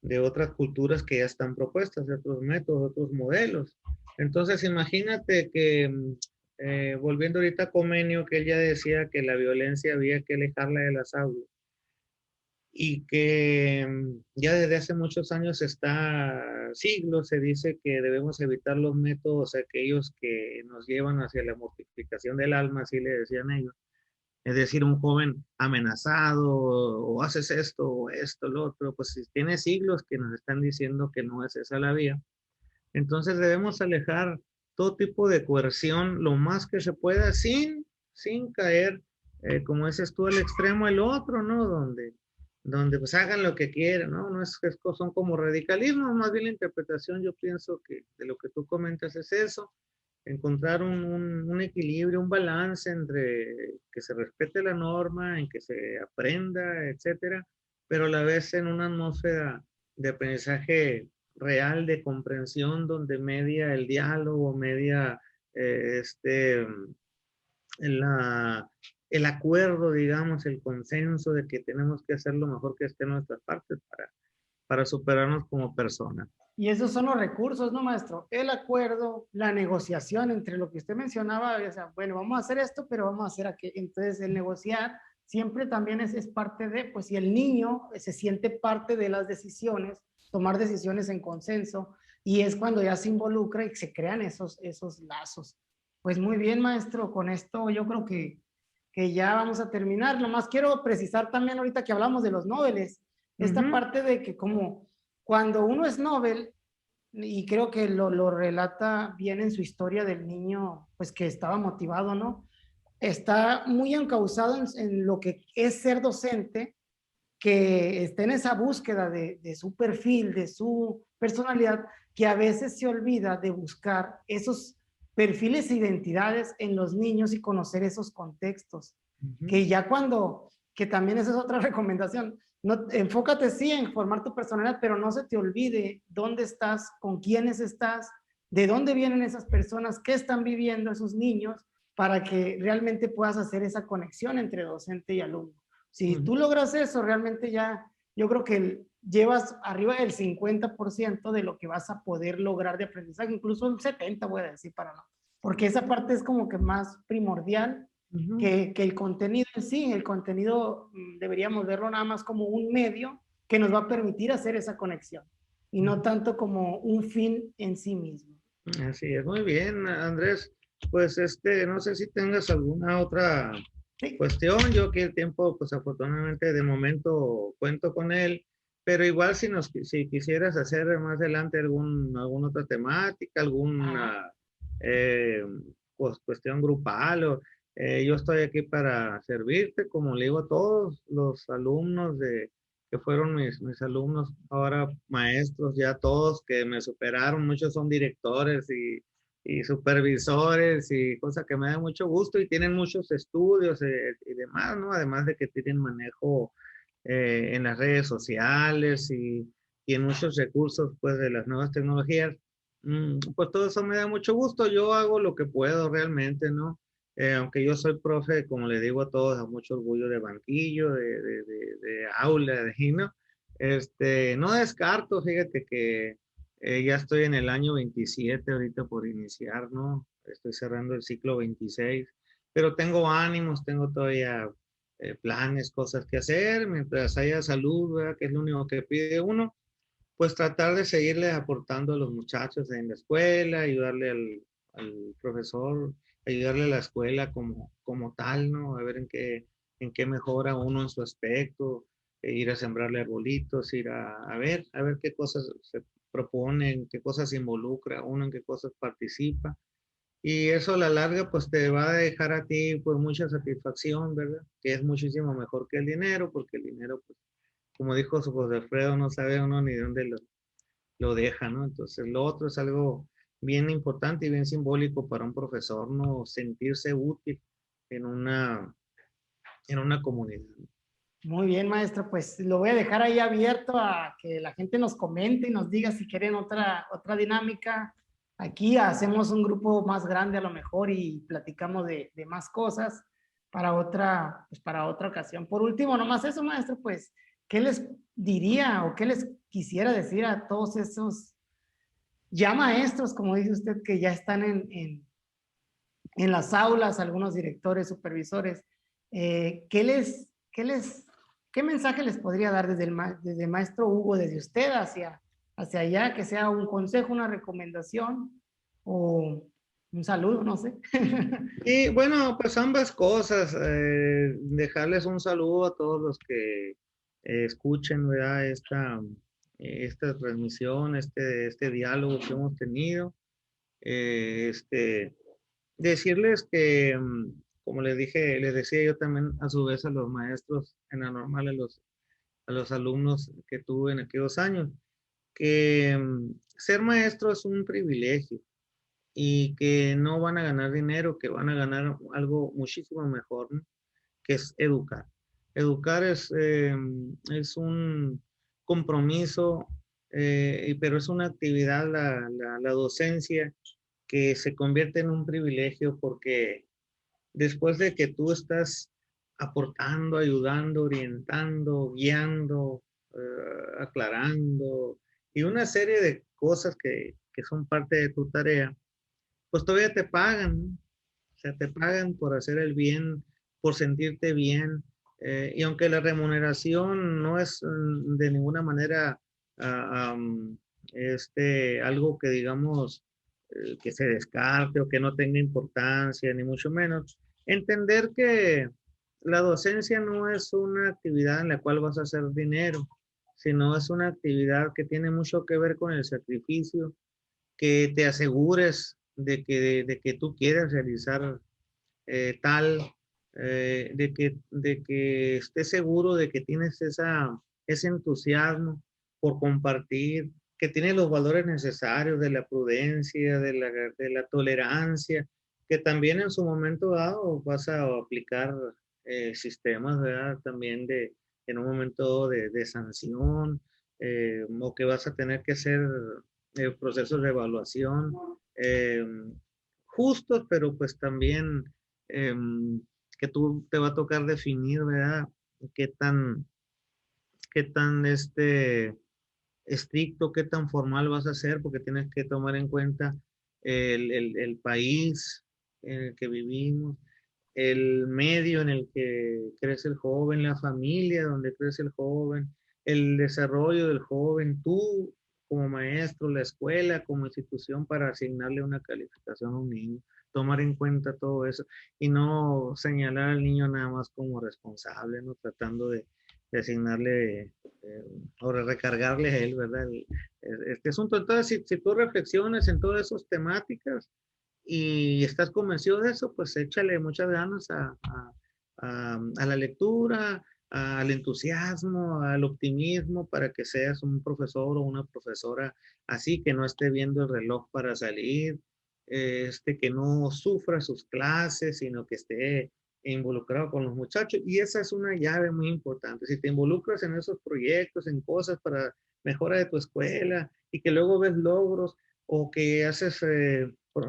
de otras culturas que ya están propuestas, de otros métodos, de otros modelos. Entonces, imagínate que, volviendo ahorita a Comenio, que él ya decía que la violencia había que alejarla de las aulas y que ya desde hace muchos años siglos, se dice que debemos evitar los métodos aquellos que nos llevan hacia la mortificación del alma, así le decían ellos. Es decir, un joven amenazado o haces esto o esto, lo otro, pues si tiene siglos que nos están diciendo que no es esa la vía. Entonces debemos alejar todo tipo de coerción lo más que se pueda sin caer, como dices tú, al extremo el otro, ¿no? Donde pues hagan lo que quieran, ¿no? No es que son como radicalismos, más bien la interpretación yo pienso que de lo que tú comentas es eso, encontrar un equilibrio, un balance entre que se respete la norma, en que se aprenda, etcétera, pero a la vez en una atmósfera de aprendizaje real, de comprensión, donde media el diálogo, media eh, este, la, el acuerdo, digamos, el consenso de que tenemos que hacer lo mejor que esté en nuestras partes para superarnos como personas. Y esos son los recursos, ¿no, maestro? El acuerdo, la negociación entre lo que usted mencionaba, o sea, bueno, vamos a hacer esto, pero vamos a hacer aquello. Entonces, el negociar siempre también es parte de, pues si el niño se siente parte de las decisiones, tomar decisiones en consenso, y es cuando ya se involucra y se crean esos lazos. Pues muy bien, maestro, con esto yo creo que ya vamos a terminar. Nomás quiero precisar también ahorita que hablamos de los Nobeles, esta parte de que como cuando uno es Nobel, y creo que lo relata bien en su historia del niño, pues que estaba motivado, ¿no? Está muy encauzado en lo que es ser docente, que está en esa búsqueda de su perfil, de su personalidad, que a veces se olvida de buscar esos perfiles e identidades en los niños y conocer esos contextos. Que ya cuando, que también esa es otra recomendación, no, enfócate sí en formar tu personalidad, pero no se te olvide dónde estás, con quiénes estás, de dónde vienen esas personas, qué están viviendo esos niños, para que realmente puedas hacer esa conexión entre docente y alumno. Si tú logras eso, realmente ya, yo creo que llevas arriba del 50% de lo que vas a poder lograr de aprendizaje, incluso un 70% voy a decir para no, porque esa parte es como que más primordial que el contenido en sí. El contenido deberíamos verlo nada más como un medio que nos va a permitir hacer esa conexión y no tanto como un fin en sí mismo. Así es, muy bien, Andrés. Pues no sé si tengas alguna otra Sí. cuestión. Yo que el tiempo, pues afortunadamente de momento cuento con él, pero igual si quisieras hacer más adelante alguna otra temática, alguna eh, cuestión grupal, yo estoy aquí para servirte, como le digo a todos los alumnos que fueron mis alumnos, ahora maestros, ya todos que me superaron, muchos son directores y supervisores y cosas que me da mucho gusto y tienen muchos estudios y demás, ¿no? Además de que tienen manejo en las redes sociales y en muchos recursos, pues, de las nuevas tecnologías. Pues todo eso me da mucho gusto. Yo hago lo que puedo realmente, ¿no? Aunque yo soy profe, como le digo a todos, a mucho orgullo de banquillo, de aula, ¿no? No descarto, fíjate que ya estoy en el año 27 ahorita por iniciar, ¿no? Estoy cerrando el ciclo 26, pero tengo ánimos, tengo todavía planes, cosas que hacer, mientras haya salud, ¿verdad? Que es lo único que pide uno, pues tratar de seguirle aportando a los muchachos en la escuela, ayudarle al profesor, ayudarle a la escuela como tal, ¿no? A ver en qué mejora uno en su aspecto, ir a sembrarle arbolitos, ir a ver qué cosas se proponen, qué cosas se involucra uno, en qué cosas participa. Y eso a la larga pues te va a dejar a ti pues mucha satisfacción, ¿verdad? Que es muchísimo mejor que el dinero, porque el dinero pues como dijo su José Alfredo, no sabe uno ni dónde lo deja, ¿no? Entonces, lo otro es algo bien importante y bien simbólico para un profesor, ¿no? Sentirse útil en en una comunidad. Muy bien, maestro, pues lo voy a dejar ahí abierto a que la gente nos comente y nos diga si quieren otra dinámica Aquí hacemos un grupo más grande a lo mejor y platicamos de más cosas pues para otra ocasión. Por último, nomás eso, maestro, pues, ¿qué les diría o qué les quisiera decir a todos esos ya maestros, como dice usted, que ya están en las aulas, algunos directores, supervisores? ¿Qué mensaje les podría dar desde el maestro Hugo, desde usted hacia allá, que sea un consejo, una recomendación o un saludo, no sé? Y bueno, pues ambas cosas. Dejarles un saludo a todos los que escuchen, ¿verdad? Esta transmisión, este diálogo que hemos tenido. Eh, este, Decirles que, como les decía yo también a su vez a los maestros en la normal, a los alumnos que tuve en aquellos años, que ser maestro es un privilegio y que no van a ganar dinero, que van a ganar algo muchísimo mejor, ¿no? Que es educar. Educar es un compromiso, pero es una actividad, la docencia, que se convierte en un privilegio porque después de que tú estás aportando, ayudando, orientando, guiando, aclarando y una serie de cosas que son parte de tu tarea, pues todavía te pagan, ¿no? O sea, te pagan por hacer el bien, por sentirte bien. Y aunque la remuneración no es de ninguna manera algo que digamos que se descarte o que no tenga importancia, ni mucho menos, entender que la docencia no es una actividad en la cual vas a hacer dinero, sino es una actividad que tiene mucho que ver con el sacrificio, que te asegures de que tú quieres realizar tal, de que estés seguro de que tienes ese entusiasmo por compartir, que tienes los valores necesarios de la prudencia, de la tolerancia, que también en su momento dado vas a aplicar sistemas, ¿verdad? También en un momento de sanción, o que vas a tener que hacer procesos de evaluación eh, justos, pero pues también eh, que tú te va a tocar definir, ¿verdad? Qué tan, qué tan estricto, qué tan formal vas a ser, porque tienes que tomar en cuenta el país en el que vivimos, el medio en el que crece el joven, la familia donde crece el joven, el desarrollo del joven, tú como maestro, la escuela como institución para asignarle una calificación a un niño, tomar en cuenta todo eso y no señalar al niño nada más como responsable, ¿no? Tratando de asignarle o de recargarle a él, ¿verdad? Este asunto. Entonces, si tú reflexionas en todas esas temáticas, y estás convencido de eso, pues échale muchas ganas a la lectura, al entusiasmo, al optimismo para que seas un profesor o una profesora así, que no esté viendo el reloj para salir, que no sufra sus clases, sino que esté involucrado con los muchachos. Y esa es una llave muy importante. Si te involucras en esos proyectos, en cosas para mejora de tu escuela y que luego ves logros o que haces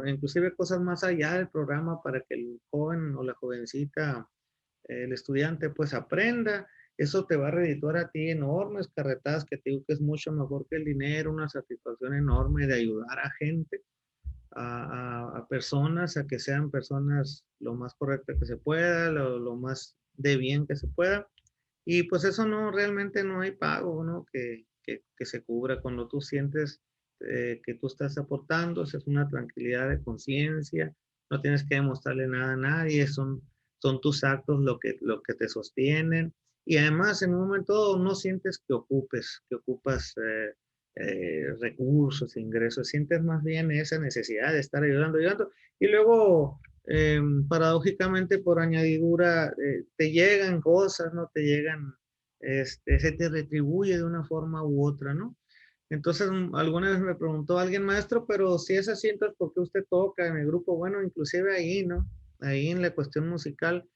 inclusive cosas más allá del programa para que el joven o la jovencita, el estudiante, pues aprenda. Eso te va a redituar a ti enormes carretadas que te digo que es mucho mejor que el dinero, una satisfacción enorme de ayudar a gente, a personas, a que sean personas lo más correctas que se pueda, lo más de bien que se pueda. Y pues eso no, realmente no hay pago, ¿no? Que se cubra cuando tú sientes que tú estás aportando, esa es una tranquilidad de conciencia, no tienes que demostrarle nada a nadie, son tus actos lo que te sostienen. Y además en un momento no sientes que ocupas recursos, ingresos, sientes más bien esa necesidad de estar ayudando, ayudando. Y luego paradójicamente por añadidura, te llegan cosas, ¿no? Te llegan, se te retribuye de una forma u otra, ¿no? Entonces, alguna vez me preguntó alguien, maestro, pero si es así, entonces, ¿por qué usted toca en el grupo? Bueno, inclusive ahí, ¿no? Ahí en la cuestión musical,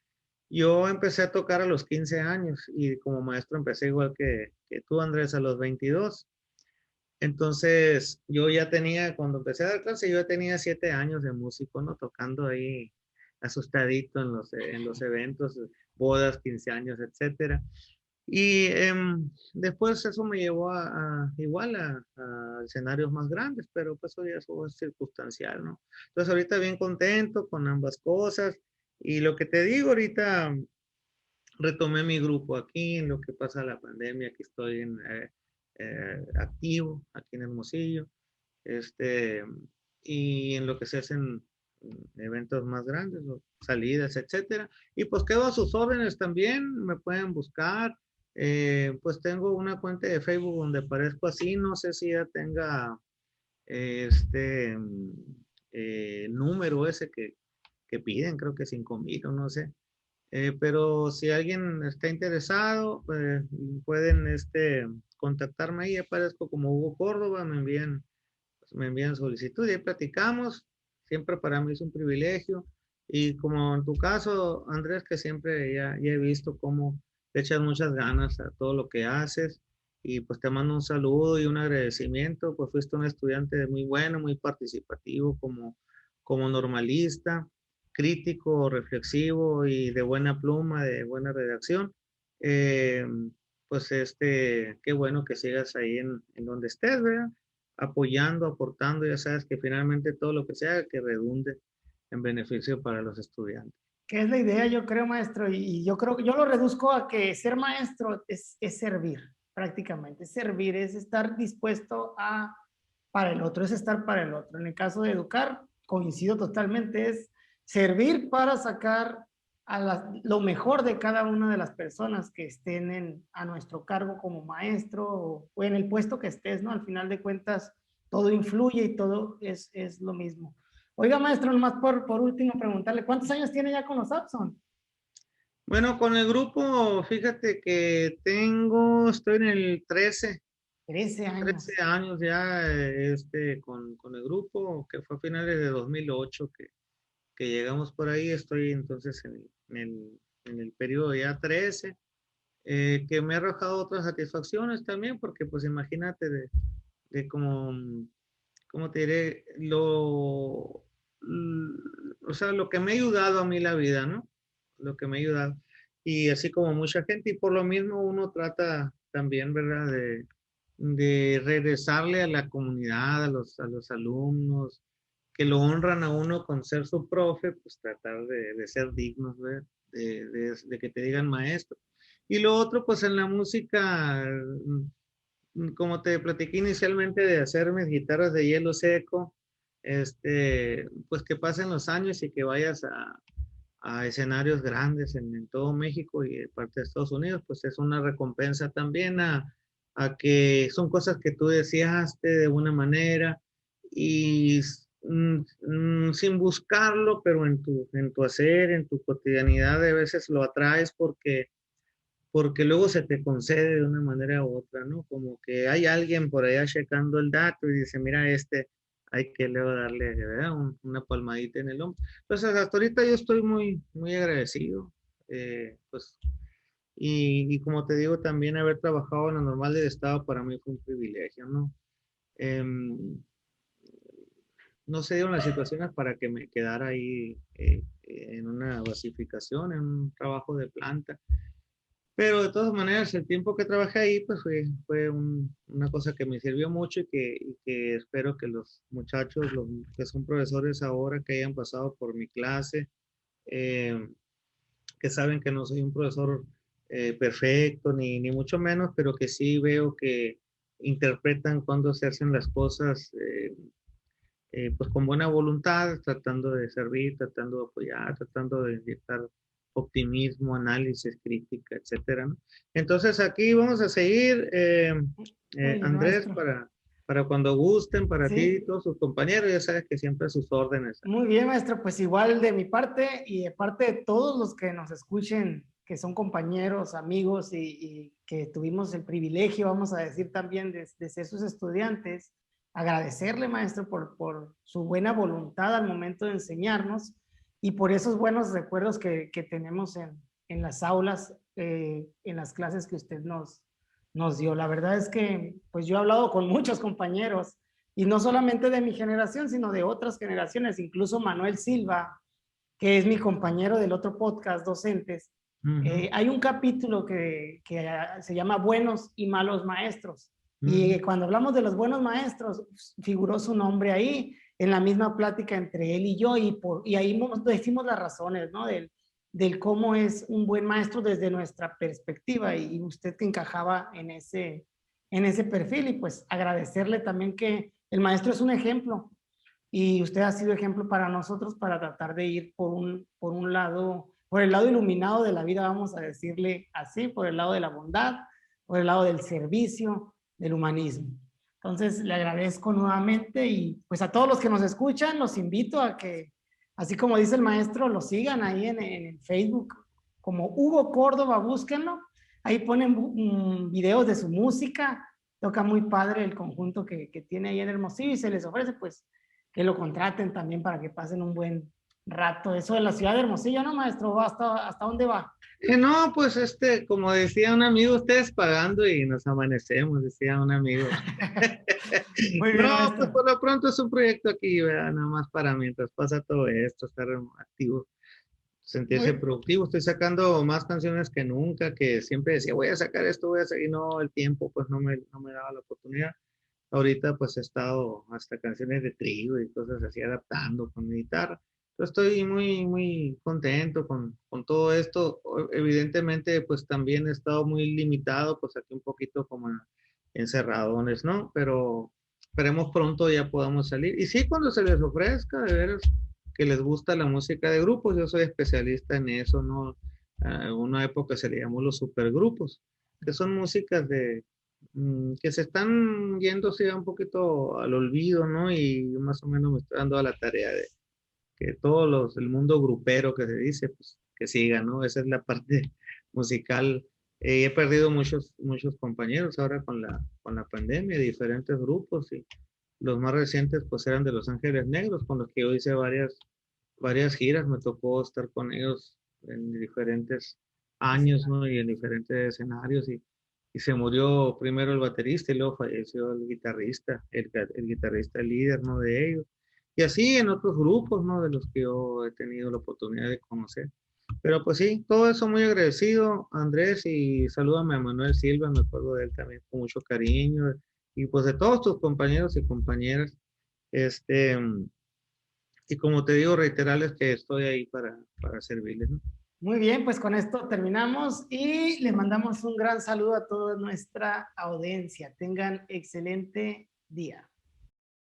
yo empecé a tocar a los 15 años y como maestro empecé igual que tú, Andrés, a los 22. Entonces, yo ya tenía, cuando empecé a dar clase, yo ya tenía 7 años de músico, ¿no? Tocando ahí asustadito en los eventos, bodas, 15 años, etcétera. Y después eso me llevó igual a escenarios más grandes, pero pues eso es circunstancial, ¿no? Entonces ahorita bien contento con ambas cosas. Y lo que te digo, ahorita retomé mi grupo aquí en lo que pasa la pandemia, aquí estoy activo, aquí en Hermosillo, este, y en lo que se hacen eventos más grandes, salidas, etcétera. Y pues quedo a sus órdenes también, me pueden buscar. Pues tengo una cuenta de Facebook donde aparezco así, no sé si ya tenga este número ese que piden, creo que 5,000 o no sé. Pero si alguien está interesado, pues pueden contactarme ahí, aparezco como Hugo Córdoba, me envían solicitud y ahí platicamos. Siempre para mí es un privilegio. Y como en tu caso, Andrés, que siempre ya he visto cómo le echas muchas ganas a todo lo que haces. Y pues te mando un saludo y un agradecimiento. Pues fuiste un estudiante muy bueno, muy participativo como normalista, crítico, reflexivo y de buena pluma, de buena redacción. Eh, pues qué bueno que sigas ahí en donde estés, ¿verdad? Apoyando, aportando, ya sabes que finalmente todo lo que sea que redunde en beneficio para los estudiantes. Que es la idea, yo creo, maestro, y yo creo que yo lo reduzco a que ser maestro es servir, prácticamente, es servir, es estar dispuesto a para el otro, es estar para el otro. En el caso de educar, coincido totalmente, es servir para sacar lo mejor de cada una de las personas que estén a nuestro cargo como maestro o en el puesto que estés, ¿no? Al final de cuentas, todo influye y todo es lo mismo. Oiga, maestro, nomás por último preguntarle, ¿cuántos años tiene ya con los Abson? Bueno, con el grupo, fíjate que estoy en el 13, 13 13 años. años ya con el grupo, que fue a finales de 2008 que llegamos por ahí, estoy entonces en el periodo ya 13, que me ha arrojado otras satisfacciones también, porque pues imagínate de como, ¿cómo te diré? O sea, lo que me ha ayudado a mí la vida, ¿no? Lo que me ha ayudado. Y así como mucha gente, y por lo mismo uno trata también, ¿verdad? De regresarle a la comunidad, a los alumnos, que lo honran a uno con ser su profe, pues tratar de ser dignos, ¿verdad? De que te digan maestro. Y lo otro, pues en la música, como te platiqué inicialmente de hacer mis guitarras de hielo seco, pues que pasen los años y que vayas a escenarios grandes en todo México y parte de Estados Unidos, pues es una recompensa también a que son cosas que tú deseaste de una manera y sin buscarlo, pero en tu hacer, en tu cotidianidad, a veces lo atraes porque luego se te concede de una manera u otra, ¿no? Como que hay alguien por allá checando el dato y dice, mira, hay que luego darle, ¿verdad? Una palmadita en el hombro. Entonces, hasta ahorita yo estoy muy, muy agradecido, pues, y como te digo, también haber trabajado en la normal del Estado para mí fue un privilegio, ¿no? Em, no se dieron las situaciones para que me quedara ahí en una basificación, en un trabajo de planta. Pero de todas maneras, el tiempo que trabajé ahí, pues fue una cosa que me sirvió mucho y que espero que los muchachos, los que son profesores ahora, que hayan pasado por mi clase, eh, que saben que no soy un profesor perfecto, ni mucho menos, pero que sí veo que interpretan cuando se hacen las cosas pues con buena voluntad, tratando de servir, tratando de apoyar, tratando de inyectar optimismo, análisis, crítica, etcétera, ¿no? Entonces aquí vamos a seguir, Muy bien, Andrés, maestro. para cuando gusten, para ti y Sí, todos sus compañeros, ya sabes que siempre a sus órdenes. muy bien, maestro. Pues igual de mi parte y de parte de todos los que nos escuchen, que son compañeros, amigos y que tuvimos el privilegio, vamos a decir también, de ser sus estudiantes, agradecerle, maestro, por su buena voluntad al momento de enseñarnos y por esos buenos recuerdos que tenemos en las aulas, en las clases que usted nos dio. La verdad es que pues yo he hablado con muchos compañeros y no solamente de mi generación, sino de otras generaciones, incluso Manuel Silva, que es mi compañero del otro podcast, Docentes. Ujú, Hay un capítulo que se llama Buenos y Malos Maestros. Y ujú. cuando hablamos de los buenos maestros, figuró su nombre ahí, en la misma plática entre él y yo, y ahí decimos las razones, ¿no? Del cómo es un buen maestro desde nuestra perspectiva, y usted que encajaba en ese perfil, y pues agradecerle también que el maestro es un ejemplo, y usted ha sido ejemplo para nosotros para tratar de ir por un lado, por el lado iluminado de la vida, vamos a decirle así, por el lado de la bondad, por el lado del servicio, del humanismo. Entonces, le agradezco nuevamente y pues a todos los que nos escuchan, los invito a que, así como dice el maestro, lo sigan ahí en Facebook como Hugo Córdoba, búsquenlo. Ahí ponen videos de su música, toca muy padre el conjunto que tiene ahí en Hermosillo y se les ofrece pues que lo contraten también para que pasen un buen rato. Eso de la ciudad de Hermosillo, ¿no, maestro? ¿Hasta dónde va? No, pues como decía un amigo, ustedes pagando y nos amanecemos, decía un amigo. Muy bien, No, pues maestro. por lo pronto es un proyecto aquí, ¿verdad? Nada más para mientras pasa todo esto, estar activo, sentirse Muy, productivo. Estoy sacando más canciones que nunca, que siempre decía, voy a sacar esto, voy a seguir. No, el tiempo pues no me daba la oportunidad. Ahorita pues he estado hasta canciones de trigo y cosas así adaptando con mi guitarra. Yo estoy muy, muy contento con todo esto. Evidentemente pues también he estado muy limitado, pues aquí un poquito como encerradones, ¿no? Pero esperemos pronto ya podamos salir. Y sí, cuando se les ofrezca, de veras, que les gusta la música de grupos, yo soy especialista en eso, ¿no? En una época se le llamó los supergrupos, que son músicas que se están yendo sí, un poquito al olvido, ¿no? Y más o menos me estoy dando a la tarea de que el mundo grupero que se dice, pues que siga, ¿no? Esa es la parte musical. He perdido muchos compañeros ahora con la pandemia, diferentes grupos, y los más recientes pues eran de Los Ángeles Negros, con los que yo hice varias giras, me tocó estar con ellos en diferentes años, ¿no? Y en diferentes escenarios, y se murió primero el baterista y luego falleció el guitarrista, el guitarrista líder, ¿no? De ellos. Y así en otros grupos, ¿no? De los que yo he tenido la oportunidad de conocer. Pero pues sí, todo eso muy agradecido, Andrés, y salúdame a Manuel Silva, me acuerdo de él también con mucho cariño, y pues de todos tus compañeros y compañeras. Este, y como te digo, reiterarles que estoy ahí para servirles, ¿no? muy bien, pues con esto terminamos y le mandamos un gran saludo a toda nuestra audiencia. Tengan excelente día.